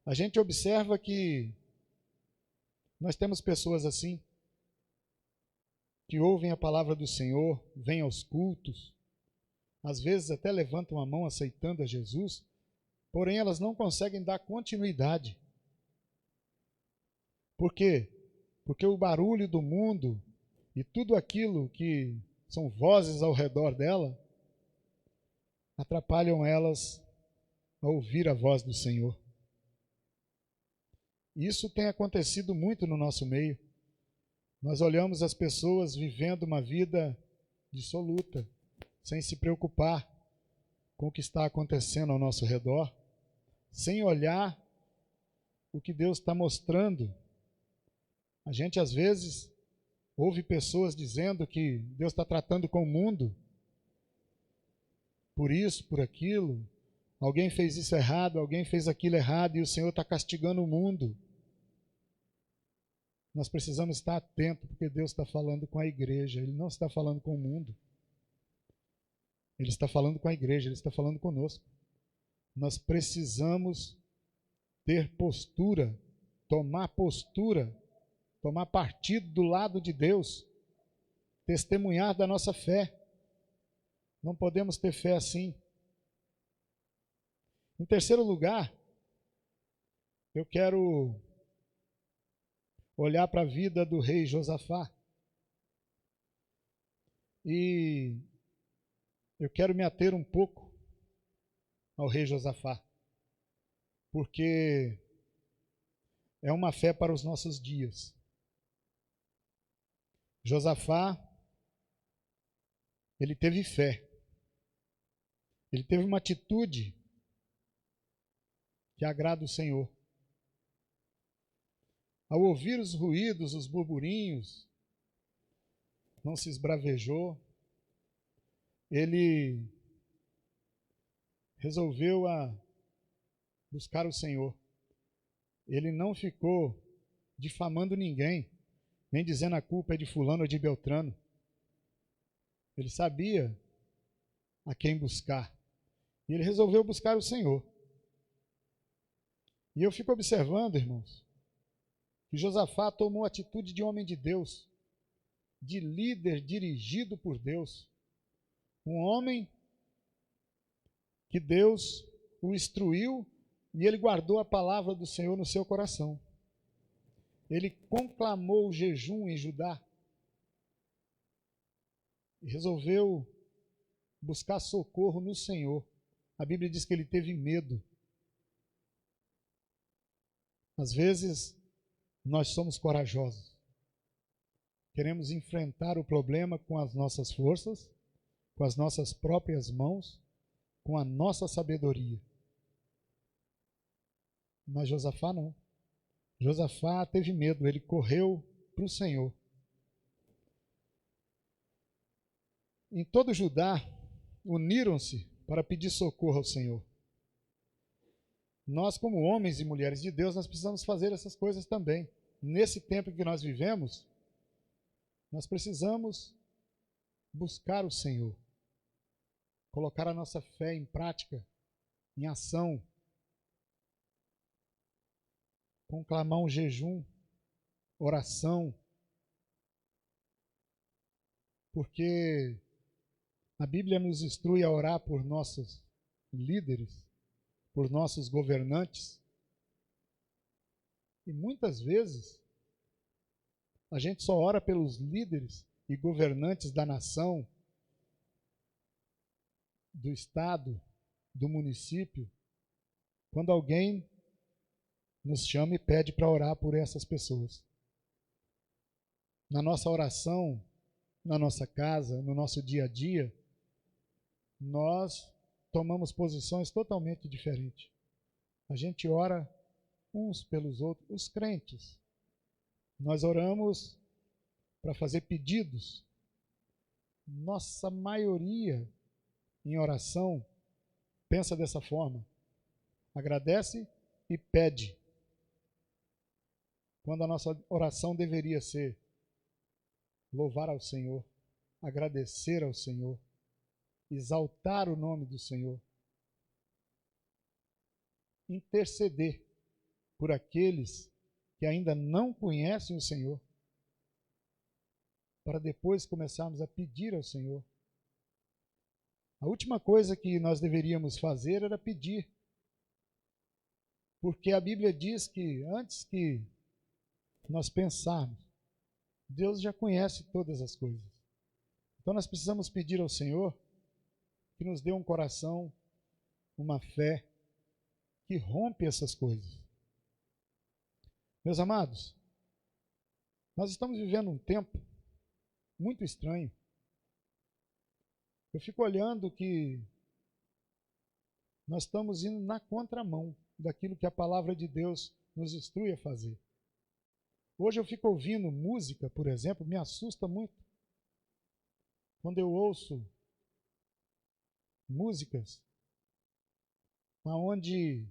A gente observa que nós temos pessoas assim, que ouvem a palavra do Senhor, vêm aos cultos, às vezes até levantam a mão aceitando a Jesus, porém elas não conseguem dar continuidade. Por quê? Porque o barulho do mundo e tudo aquilo que são vozes ao redor dela atrapalham elas a ouvir a voz do Senhor. Isso tem acontecido muito no nosso meio. Nós olhamos as pessoas vivendo uma vida dissoluta, sem se preocupar com o que está acontecendo ao nosso redor, sem olhar o que Deus está mostrando. A gente, às vezes, ouve pessoas dizendo que Deus está tratando com o mundo, por isso, por aquilo. Alguém fez isso errado, alguém fez aquilo errado e o Senhor está castigando o mundo. Nós precisamos estar atentos, porque Deus está falando com a igreja, Ele não está falando com o mundo. Ele está falando com a igreja, Ele está falando conosco. Nós precisamos ter postura, tomar partido do lado de Deus, testemunhar da nossa fé. Não podemos ter fé assim. Em terceiro lugar, eu quero olhar para a vida do rei Josafá. E eu quero me ater um pouco ao rei Josafá, porque é uma fé para os nossos dias. Josafá, ele teve fé. Ele teve uma atitude que agrada o Senhor. Ao ouvir os ruídos, os burburinhos, não se esbravejou. Ele resolveu buscar o Senhor. Ele não ficou difamando ninguém, nem dizendo a culpa é de fulano ou de Beltrano. Ele sabia a quem buscar. E ele resolveu buscar o Senhor. E eu fico observando, irmãos, que Josafá tomou a atitude de homem de Deus, de líder dirigido por Deus. Um homem que Deus o instruiu e ele guardou a palavra do Senhor no seu coração. Ele conclamou o jejum em Judá e resolveu buscar socorro no Senhor. A Bíblia diz que ele teve medo. Às vezes, nós somos corajosos. Queremos enfrentar o problema com as nossas forças, com as nossas próprias mãos, com a nossa sabedoria. Mas Josafá não. Josafá teve medo, ele correu para o Senhor. Em todo Judá, uniram-se para pedir socorro ao Senhor. Nós, como homens e mulheres de Deus, nós precisamos fazer essas coisas também. Nesse tempo em que nós vivemos, nós precisamos buscar o Senhor, colocar a nossa fé em prática, em ação, conclamar um jejum, oração, porque a Bíblia nos instrui a orar por nossos líderes, por nossos governantes. E muitas vezes a gente só ora pelos líderes e governantes da nação, do estado, do município, quando alguém nos chama e pede para orar por essas pessoas. Na nossa oração, na nossa casa, no nosso dia a dia, nós tomamos posições totalmente diferentes. A gente ora uns pelos outros, os crentes. Nós oramos para fazer pedidos. Nossa maioria em oração pensa dessa forma. Agradece e pede. Quando a nossa oração deveria ser louvar ao Senhor, agradecer ao Senhor, exaltar o nome do Senhor, interceder por aqueles que ainda não conhecem o Senhor, para depois começarmos a pedir ao Senhor. A última coisa que nós deveríamos fazer era pedir, porque a Bíblia diz que antes que nós pensarmos, Deus já conhece todas as coisas. Então nós precisamos pedir ao Senhor que nos dê um coração, uma fé que rompe essas coisas. Meus amados, nós estamos vivendo um tempo muito estranho. Eu fico olhando que nós estamos indo na contramão daquilo que a palavra de Deus nos instrui a fazer. Hoje eu fico ouvindo música, por exemplo, me assusta muito. Quando eu ouço músicas onde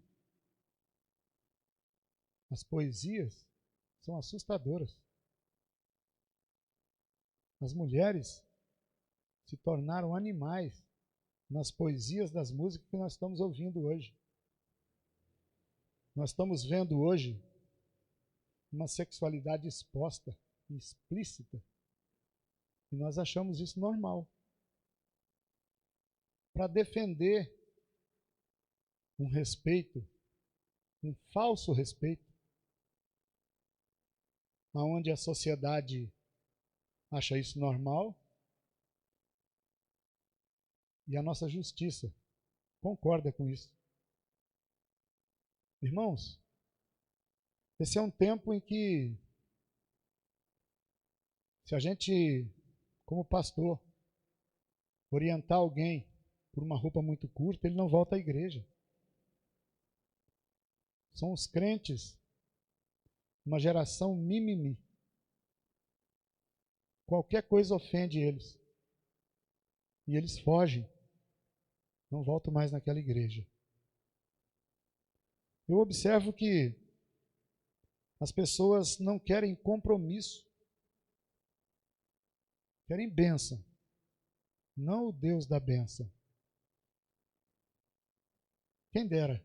as poesias são assustadoras. As mulheres se tornaram animais nas poesias das músicas que nós estamos ouvindo hoje. Nós estamos vendo hoje uma sexualidade exposta, explícita, e nós achamos isso normal. Para defender um respeito, um falso respeito, aonde a sociedade acha isso normal e a nossa justiça concorda com isso. Irmãos, esse é um tempo em que, se a gente, como pastor, orientar alguém por uma roupa muito curta, ele não volta à igreja. São os crentes, uma geração mimimi. Qualquer coisa ofende eles. E eles fogem. Não voltam mais naquela igreja. Eu observo que as pessoas não querem compromisso. Querem bênção. Não o Deus da bênção. Quem dera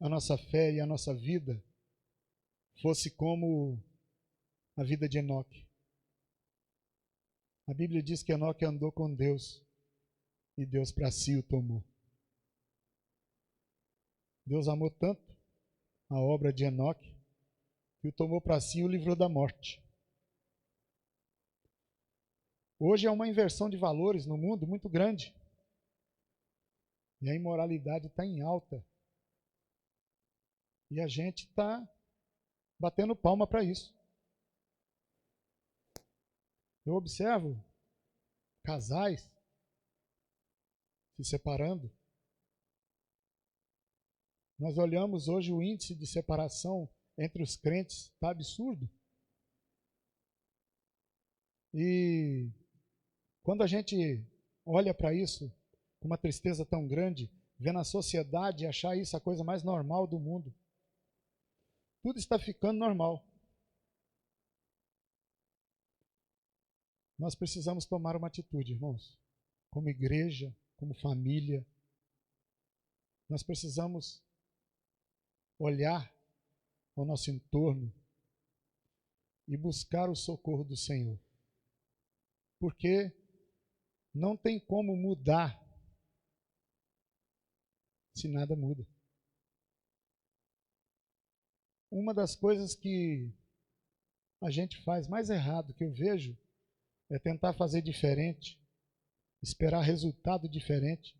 a nossa fé e a nossa vida fosse como a vida de Enoque. A Bíblia diz que Enoque andou com Deus e Deus para si o tomou. Deus amou tanto a obra de Enoque que o tomou para si e o livrou da morte. Hoje é uma inversão de valores no mundo muito grande. E a imoralidade está em alta. E a gente está batendo palma para isso. Eu observo casais se separando. Nós olhamos hoje o índice de separação entre os crentes, está absurdo. E quando a gente olha para isso com uma tristeza tão grande, vendo a sociedade achar isso a coisa mais normal do mundo, tudo está ficando normal. Nós precisamos tomar uma atitude, irmãos, como igreja, como família. Nós precisamos olhar ao nosso entorno e buscar o socorro do Senhor. Porque não tem como mudar se nada muda. Uma das coisas que a gente faz mais errado, que eu vejo, é tentar fazer diferente, esperar resultado diferente,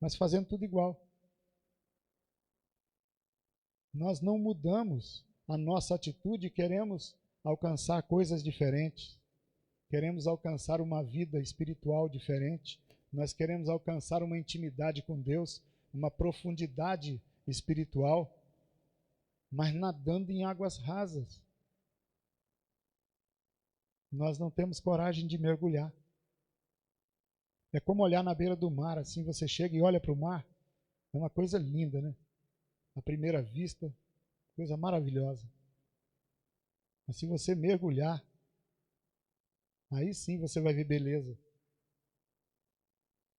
mas fazendo tudo igual. Nós não mudamos a nossa atitude e queremos alcançar coisas diferentes. Queremos alcançar uma vida espiritual diferente. Nós queremos alcançar uma intimidade com Deus, uma profundidade espiritual, mas nadando em águas rasas. Nós não temos coragem de mergulhar. É como olhar na beira do mar, assim você chega e olha para o mar. É uma coisa linda, né? À primeira vista, coisa maravilhosa. Mas se você mergulhar, aí sim você vai ver beleza.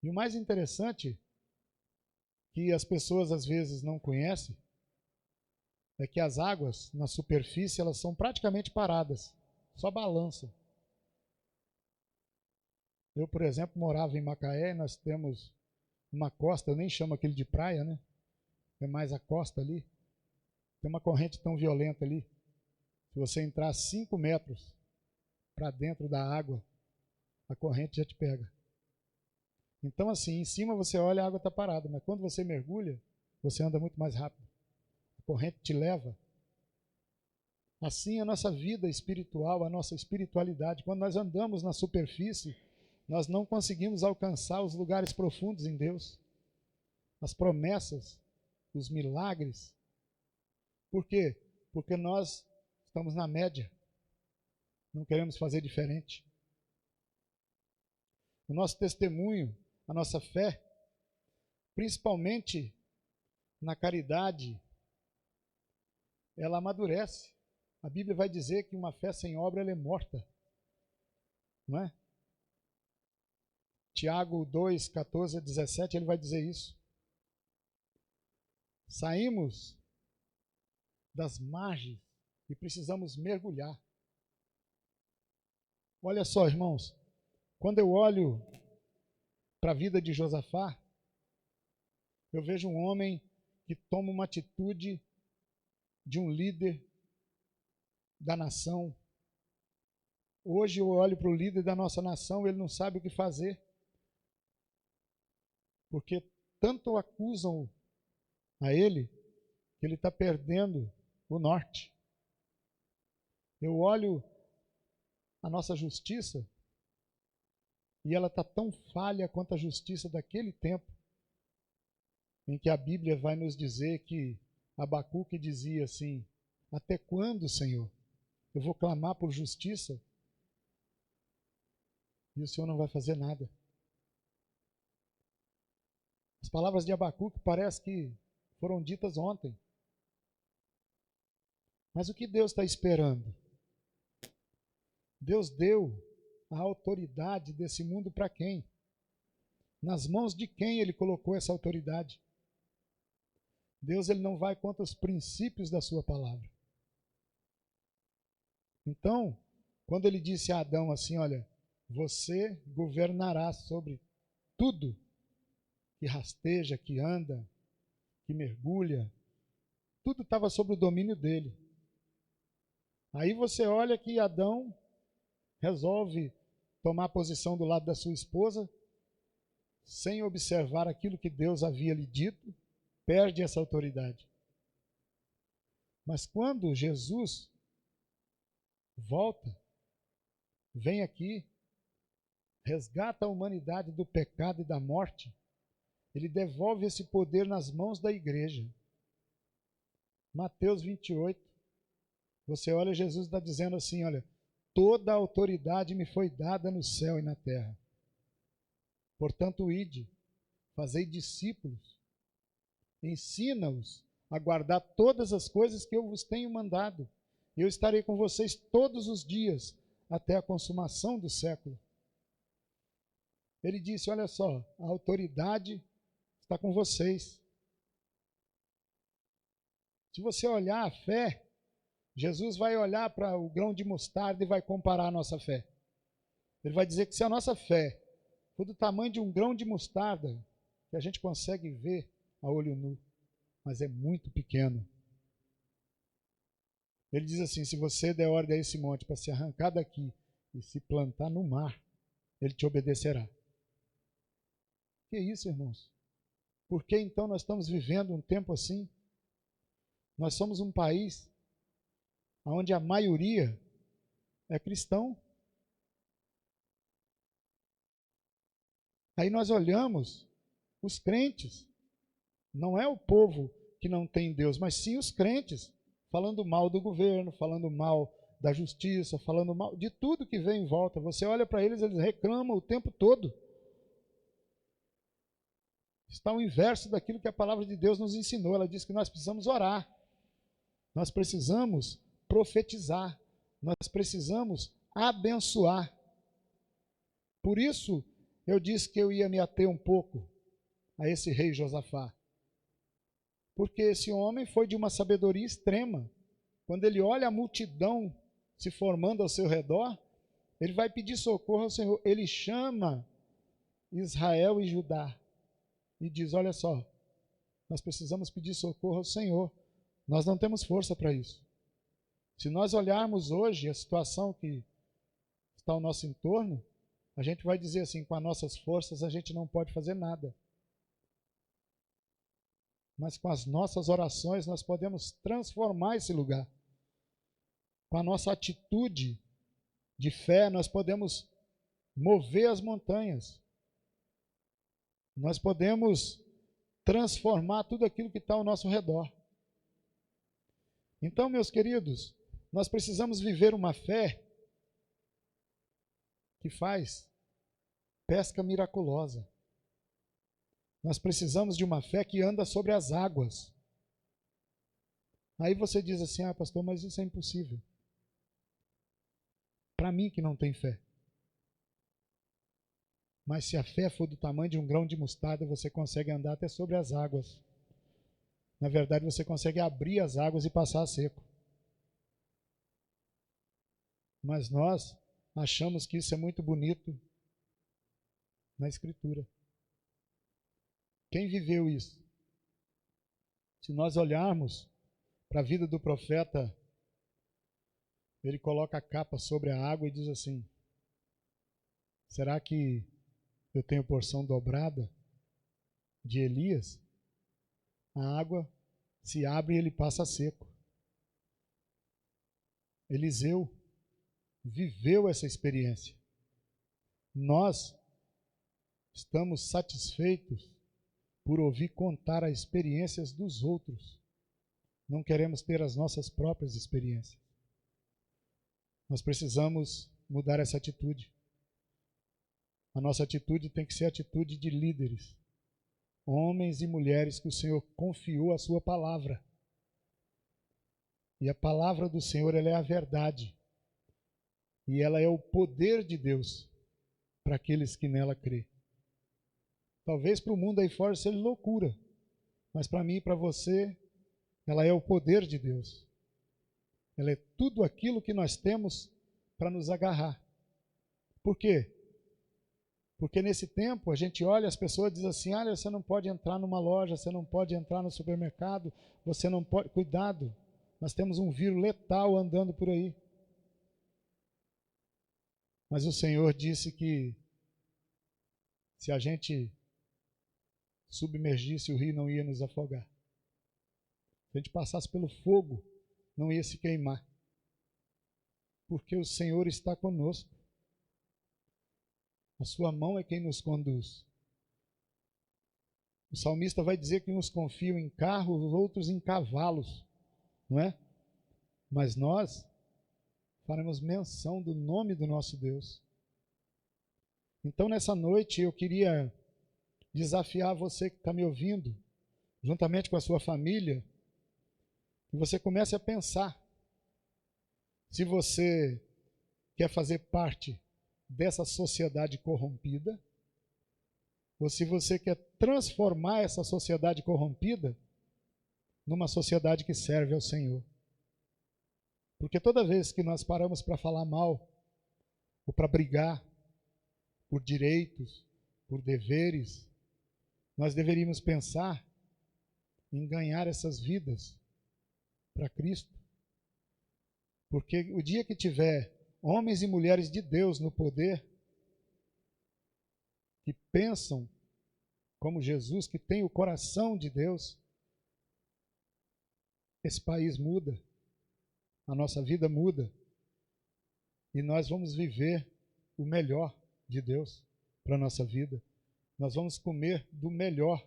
E o mais interessante, que as pessoas às vezes não conhecem, é que as águas na superfície elas são praticamente paradas, só balançam. Eu, por exemplo, morava em Macaé, nós temos uma costa, eu nem chamo aquilo de praia, né? É mais a costa ali. Tem uma corrente tão violenta ali. Se você entrar 5 metros para dentro da água, a corrente já te pega. Então, assim, em cima você olha, a água está parada, mas quando você mergulha, você anda muito mais rápido. A corrente te leva. Assim, a nossa vida espiritual, a nossa espiritualidade, quando nós andamos na superfície, nós não conseguimos alcançar os lugares profundos em Deus, as promessas, os milagres. Por quê? Porque nós estamos na média, não queremos fazer diferente. O nosso testemunho, a nossa fé, principalmente na caridade, ela amadurece. A Bíblia vai dizer que uma fé sem obra ela é morta, não é? Tiago 2, 14 a 17, ele vai dizer isso. Saímos das margens e precisamos mergulhar. Olha só, irmãos, quando eu olho para a vida de Josafá, eu vejo um homem que toma uma atitude de um líder da nação. Hoje eu olho para o líder da nossa nação, ele não sabe o que fazer, porque tanto acusam a ele que ele está perdendo o norte. Eu olho a nossa justiça e ela está tão falha quanto a justiça daquele tempo, em que a Bíblia vai nos dizer que Abacuque dizia assim: até quando, Senhor, eu vou clamar por justiça e o Senhor não vai fazer nada? As palavras de Abacuque parece que foram ditas ontem. Mas o que Deus está esperando? Deus deu a autoridade desse mundo para quem? Nas mãos de quem Ele colocou essa autoridade? Deus ele não vai contra os princípios da sua palavra. Então, quando ele disse a Adão assim, olha, você governará sobre tudo que rasteja, que anda, que mergulha, tudo estava sob o domínio dele. Aí você olha que Adão resolve tomar a posição do lado da sua esposa, sem observar aquilo que Deus havia lhe dito, perde essa autoridade. Mas quando Jesus volta, vem aqui, resgata a humanidade do pecado e da morte, ele devolve esse poder nas mãos da igreja. Mateus 28, você olha, Jesus está dizendo assim, olha, toda a autoridade me foi dada no céu e na terra. Portanto, ide, fazei discípulos, ensina-os a guardar todas as coisas que eu vos tenho mandado. Eu estarei com vocês todos os dias, até a consumação do século. Ele disse, olha só, a autoridade está com vocês. Se você olhar a fé, Jesus vai olhar para o grão de mostarda e vai comparar a nossa fé. Ele vai dizer que se a nossa fé for do tamanho de um grão de mostarda, que a gente consegue ver a olho nu, mas é muito pequeno. Ele diz assim, se você der ordem a esse monte para se arrancar daqui e se plantar no mar, ele te obedecerá. Que isso, irmãos? Por que então nós estamos vivendo um tempo assim? Nós somos um país onde a maioria é cristão. Aí nós olhamos os crentes, não é o povo que não tem Deus, mas sim os crentes, falando mal do governo, falando mal da justiça, falando mal de tudo que vem em volta. Você olha para eles, eles reclamam o tempo todo. Está o inverso daquilo que a palavra de Deus nos ensinou. Ela diz que nós precisamos orar, nós precisamos profetizar, nós precisamos abençoar. Por isso, eu disse que eu ia me ater um pouco a esse rei Josafá. Porque esse homem foi de uma sabedoria extrema. Quando ele olha a multidão se formando ao seu redor, ele vai pedir socorro ao Senhor. Ele chama Israel e Judá e diz, olha só, nós precisamos pedir socorro ao Senhor. Nós não temos força para isso. Se nós olharmos hoje a situação que está ao nosso entorno, a gente vai dizer assim, com as nossas forças a gente não pode fazer nada. Mas com as nossas orações nós podemos transformar esse lugar. Com a nossa atitude de fé nós podemos mover as montanhas. Nós podemos transformar tudo aquilo que está ao nosso redor. Então, meus queridos, nós precisamos viver uma fé que faz pesca miraculosa. Nós precisamos de uma fé que anda sobre as águas. Aí você diz assim, pastor, mas isso é impossível. Para mim que não tem fé. Mas se a fé for do tamanho de um grão de mostarda, você consegue andar até sobre as águas. Na verdade, você consegue abrir as águas e passar a seco. Mas nós achamos que isso é muito bonito na Escritura. Quem viveu isso? Se nós olharmos para a vida do profeta, ele coloca a capa sobre a água e diz assim, será que eu tenho porção dobrada de Elias? A água se abre e ele passa seco. Eliseu viveu essa experiência. Nós estamos satisfeitos por ouvir contar as experiências dos outros. Não queremos ter as nossas próprias experiências. Nós precisamos mudar essa atitude. A nossa atitude tem que ser a atitude de líderes, homens e mulheres que o Senhor confiou a sua palavra. E a palavra do Senhor, ela é a verdade. E ela é o poder de Deus para aqueles que nela crê. Talvez para o mundo aí fora seja loucura. Mas para mim e para você, ela é o poder de Deus. Ela é tudo aquilo que nós temos para nos agarrar. Por quê? Porque nesse tempo a gente olha, as pessoas dizem assim, olha, você não pode entrar numa loja, você não pode entrar no supermercado, você não pode... Cuidado, nós temos um vírus letal andando por aí. Mas o Senhor disse que se a gente submergisse, o rio não ia nos afogar. Se a gente passasse pelo fogo, não ia se queimar. Porque o Senhor está conosco. A sua mão é quem nos conduz. O salmista vai dizer que uns confiam em carros, os outros em cavalos, não é? Mas nós faremos menção do nome do nosso Deus. Então, nessa noite, eu queria desafiar você que está me ouvindo, juntamente com a sua família, que você comece a pensar se você quer fazer parte dessa sociedade corrompida, ou se você quer transformar essa sociedade corrompida numa sociedade que serve ao Senhor. Porque toda vez que nós paramos para falar mal, ou para brigar por direitos, por deveres, nós deveríamos pensar em ganhar essas vidas para Cristo. Porque o dia que tiver homens e mulheres de Deus no poder, que pensam como Jesus, que tem o coração de Deus, esse país muda, a nossa vida muda, e nós vamos viver o melhor de Deus para a nossa vida. Nós vamos comer do melhor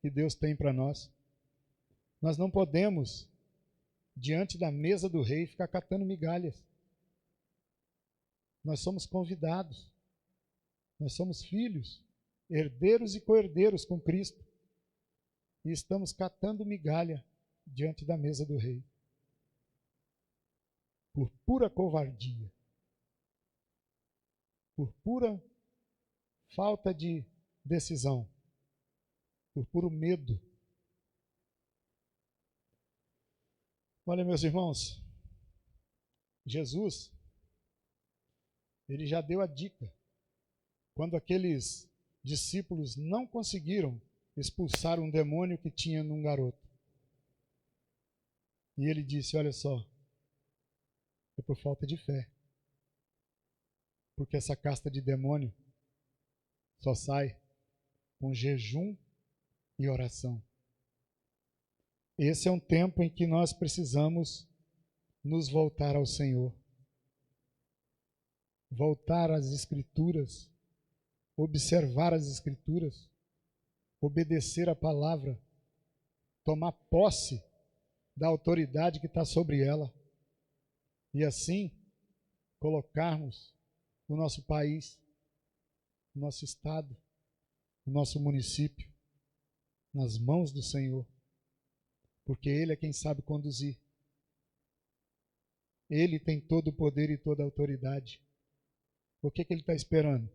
que Deus tem para nós. Nós não podemos, diante da mesa do rei, ficar catando migalhas. Nós somos convidados, nós somos filhos, herdeiros e co-herdeiros com Cristo, e estamos catando migalha diante da mesa do rei, por pura covardia, por pura falta de decisão, por puro medo. Olha, meus irmãos, Jesus, ele já deu a dica. Quando aqueles discípulos não conseguiram expulsar um demônio que tinha num garoto. E ele disse, olha só, é por falta de fé. Porque essa casta de demônio só sai com jejum e oração. Esse é um tempo em que nós precisamos nos voltar ao Senhor. Voltar às Escrituras, observar as Escrituras, obedecer a palavra, tomar posse da autoridade que está sobre ela e assim colocarmos o nosso país, o nosso estado, o nosso município nas mãos do Senhor, porque Ele é quem sabe conduzir. Ele tem todo o poder e toda a autoridade. O que Ele está esperando?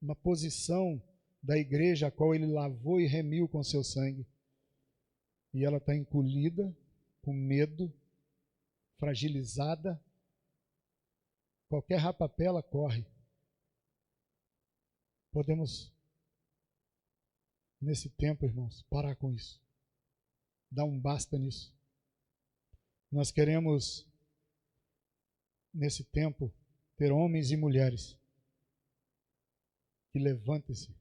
Uma posição da igreja a qual Ele lavou e remiu com seu sangue. E ela está encolhida, com medo, fragilizada. Qualquer rapapé ela corre. Podemos, nesse tempo, irmãos, parar com isso. Dar um basta nisso. Nós queremos, nesse tempo, ter homens e mulheres que levantem-se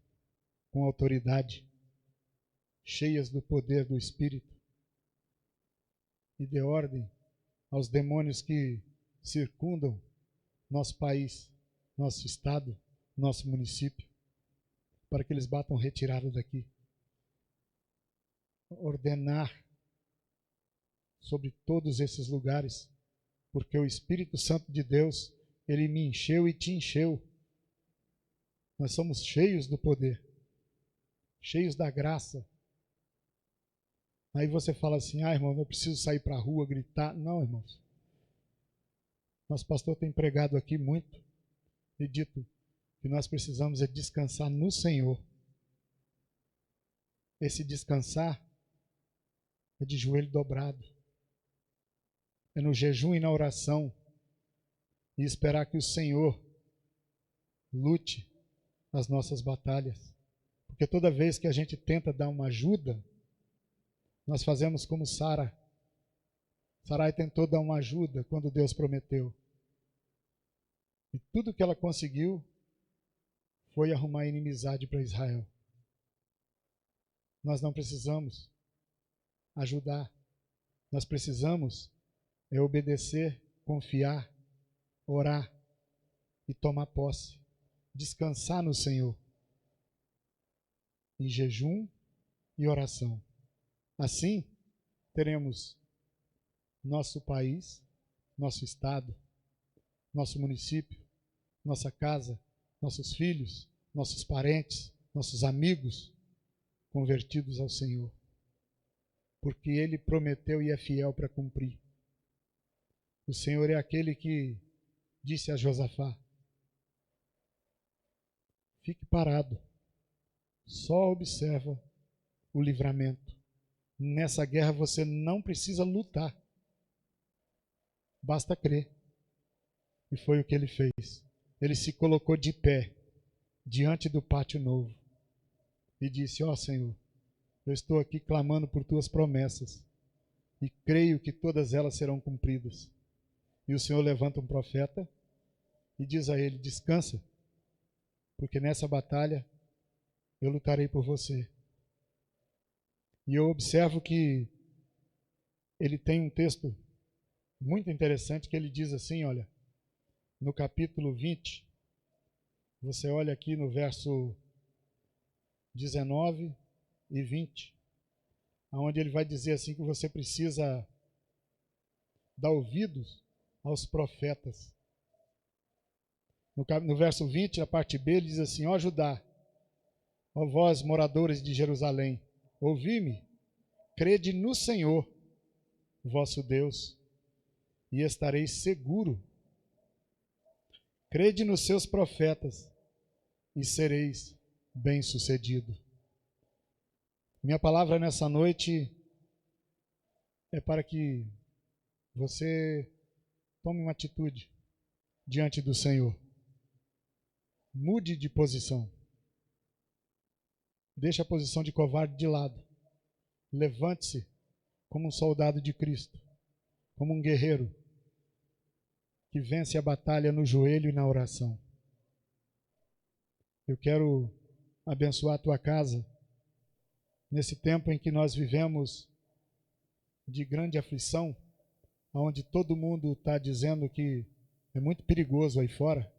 com autoridade, cheias do poder do Espírito, e dê ordem aos demônios que circundam nosso país, nosso estado, nosso município, para que eles batam retirada daqui. Ordenar sobre todos esses lugares, porque o Espírito Santo de Deus, Ele me encheu e te encheu. Nós somos cheios do poder, cheios da graça. Aí você fala assim, irmão, eu preciso sair para a rua, gritar. Não, irmãos. Nosso pastor tem pregado aqui muito e dito que nós precisamos é descansar no Senhor. Esse descansar é de joelho dobrado, é no jejum e na oração, e esperar que o Senhor lute as nossas batalhas. Porque toda vez que a gente tenta dar uma ajuda, nós fazemos como Sara. Sarai tentou dar uma ajuda quando Deus prometeu. E tudo que ela conseguiu foi arrumar inimizade para Israel. Nós não precisamos ajudar. Nós precisamos obedecer, confiar, orar e tomar posse. Descansar no Senhor. Em jejum e oração. Assim, teremos nosso país, nosso estado, nosso município, nossa casa, nossos filhos, nossos parentes, nossos amigos convertidos ao Senhor. Porque Ele prometeu e é fiel para cumprir. O Senhor é aquele que disse a Josafá: fique parado, só observa o livramento. Nessa guerra você não precisa lutar, basta crer. E foi o que ele fez. Ele se colocou de pé diante do pátio novo e disse: ó Senhor, eu estou aqui clamando por tuas promessas e creio que todas elas serão cumpridas. E o Senhor levanta um profeta e diz a ele: descansa, porque nessa batalha eu lutarei por você. E eu observo que ele tem um texto muito interessante que ele diz assim, olha, no capítulo 20, você olha aqui no verso 19 e 20, onde ele vai dizer assim que você precisa dar ouvidos aos profetas. No verso 20, a parte B, ele diz assim: ó Judá, ó vós moradores de Jerusalém, ouvi-me, crede no Senhor, vosso Deus, e estareis seguro. Crede nos seus profetas e sereis bem-sucedido. Minha palavra nessa noite é para que você tome uma atitude diante do Senhor. Mude de posição. Deixe a posição de covarde de lado. Levante-se como um soldado de Cristo, como um guerreiro que vence a batalha no joelho e na oração. Eu quero abençoar a tua casa nesse tempo em que nós vivemos de grande aflição, onde todo mundo está dizendo que é muito perigoso aí fora.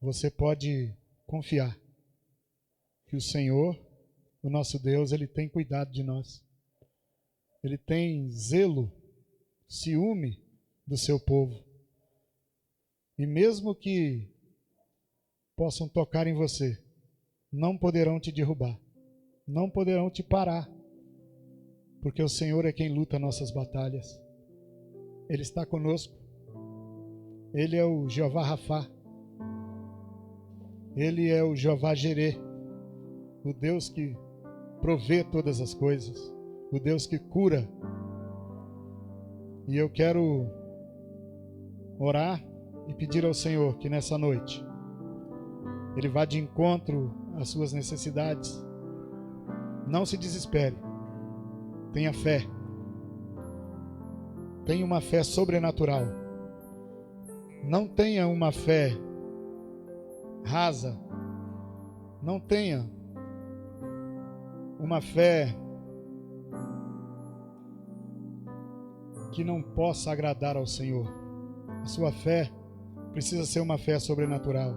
Você pode confiar que o Senhor, o nosso Deus, Ele tem cuidado de nós. Ele tem zelo, ciúme do seu povo. E mesmo que possam tocar em você, não poderão te derrubar, não poderão te parar, porque o Senhor é quem luta nossas batalhas. Ele está conosco. Ele é o Jeová Rafá. Ele é o Jeová Jirê, o Deus que provê todas as coisas, o Deus que cura. E eu quero orar e pedir ao Senhor que nessa noite Ele vá de encontro às suas necessidades. Não se desespere. Tenha fé. Tenha uma fé sobrenatural. Não tenha uma fé rasa. Não tenha uma fé que não possa agradar ao Senhor. A sua fé precisa ser uma fé sobrenatural.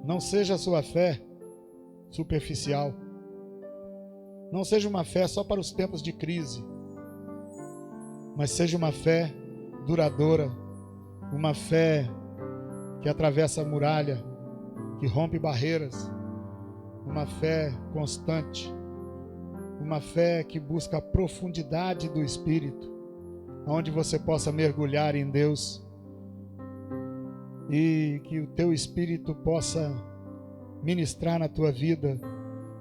Não seja a sua fé superficial. Não seja uma fé só para os tempos de crise, mas seja uma fé duradoura, uma fé que atravessa a muralha, que rompe barreiras, uma fé constante, uma fé que busca a profundidade do Espírito, onde você possa mergulhar em Deus e que o teu Espírito possa ministrar na tua vida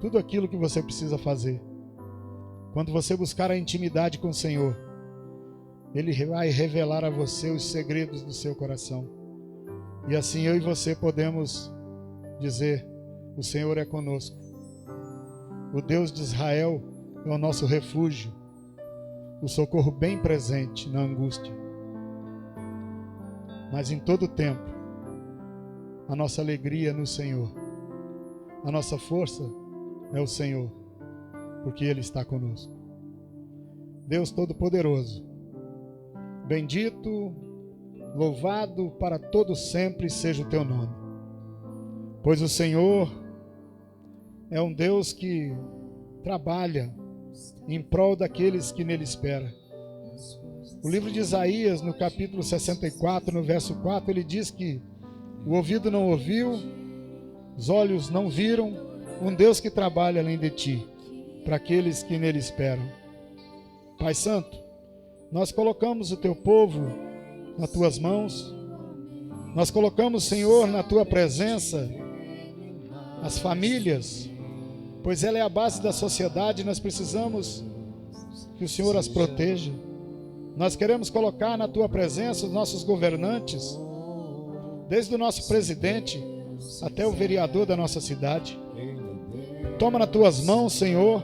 tudo aquilo que você precisa fazer. Quando você buscar a intimidade com o Senhor, Ele vai revelar a você os segredos do seu coração. E assim eu e você podemos dizer: o Senhor é conosco. O Deus de Israel é o nosso refúgio, o socorro bem presente na angústia. Mas em todo tempo, a nossa alegria é no Senhor. A nossa força é o Senhor, porque Ele está conosco. Deus Todo-Poderoso, bendito, louvado para todo sempre seja o Teu nome. Pois o Senhor é um Deus que trabalha em prol daqueles que nele esperam. O livro de Isaías, no capítulo 64, no verso 4, ele diz que o ouvido não ouviu, os olhos não viram, um Deus que trabalha além de ti, para aqueles que nele esperam. Pai Santo, nós colocamos o teu povo nas tuas mãos, nós colocamos, Senhor, na tua presença as famílias, pois ela é a base da sociedade, nós precisamos que o Senhor as proteja. Nós queremos colocar na tua presença os nossos governantes, desde o nosso presidente até o vereador da nossa cidade. Toma nas tuas mãos, Senhor,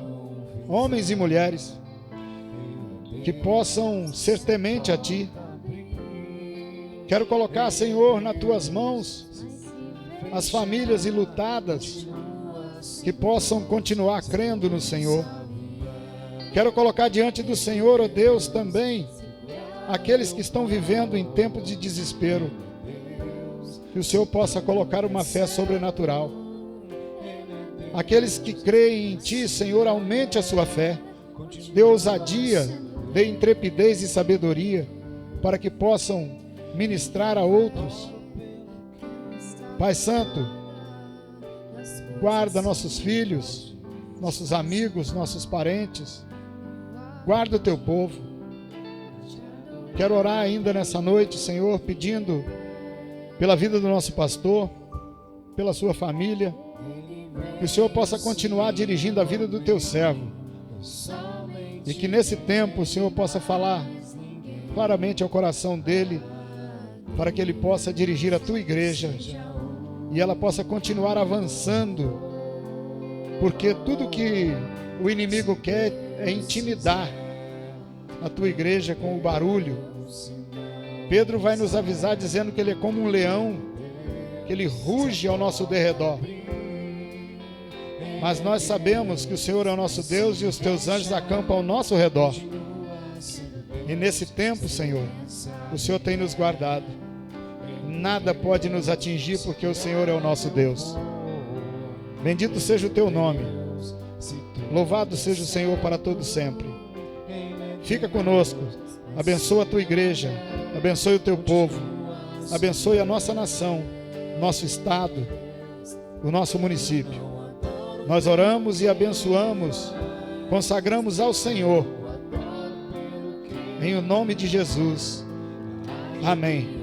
homens e mulheres que possam ser temente a ti. Quero colocar, Senhor, nas tuas mãos as famílias enlutadas que possam continuar crendo no Senhor. Quero colocar diante do Senhor, ó Deus, também aqueles que estão vivendo em tempos de desespero, que o Senhor possa colocar uma fé sobrenatural. Aqueles que creem em Ti, Senhor, aumente a sua fé, dê ousadia, dê intrepidez e sabedoria, para que possam ministrar a outros. Pai Santo, guarda nossos filhos, nossos amigos, nossos parentes, guarda o Teu povo. Quero orar ainda nessa noite, Senhor, pedindo pela vida do nosso pastor, pela sua família, que o Senhor possa continuar dirigindo a vida do Teu servo, e que nesse tempo o Senhor possa falar claramente ao coração dele, para que ele possa dirigir a Tua igreja, e ela possa continuar avançando, porque tudo que o inimigo quer é intimidar a Tua igreja com o barulho. Pedro vai nos avisar dizendo que ele é como um leão, que ele ruge ao nosso derredor. Mas nós sabemos que o Senhor é o nosso Deus e os Teus anjos acampam ao nosso redor. E nesse tempo, Senhor, o Senhor tem nos guardado. Nada pode nos atingir, porque o Senhor é o nosso Deus. Bendito seja o Teu nome. Louvado seja o Senhor para todo sempre. Fica conosco. Abençoa a Tua igreja. Abençoe o Teu povo. Abençoe a nossa nação, nosso estado, o nosso município. Nós oramos e abençoamos, consagramos ao Senhor, em o nome de Jesus. Amém.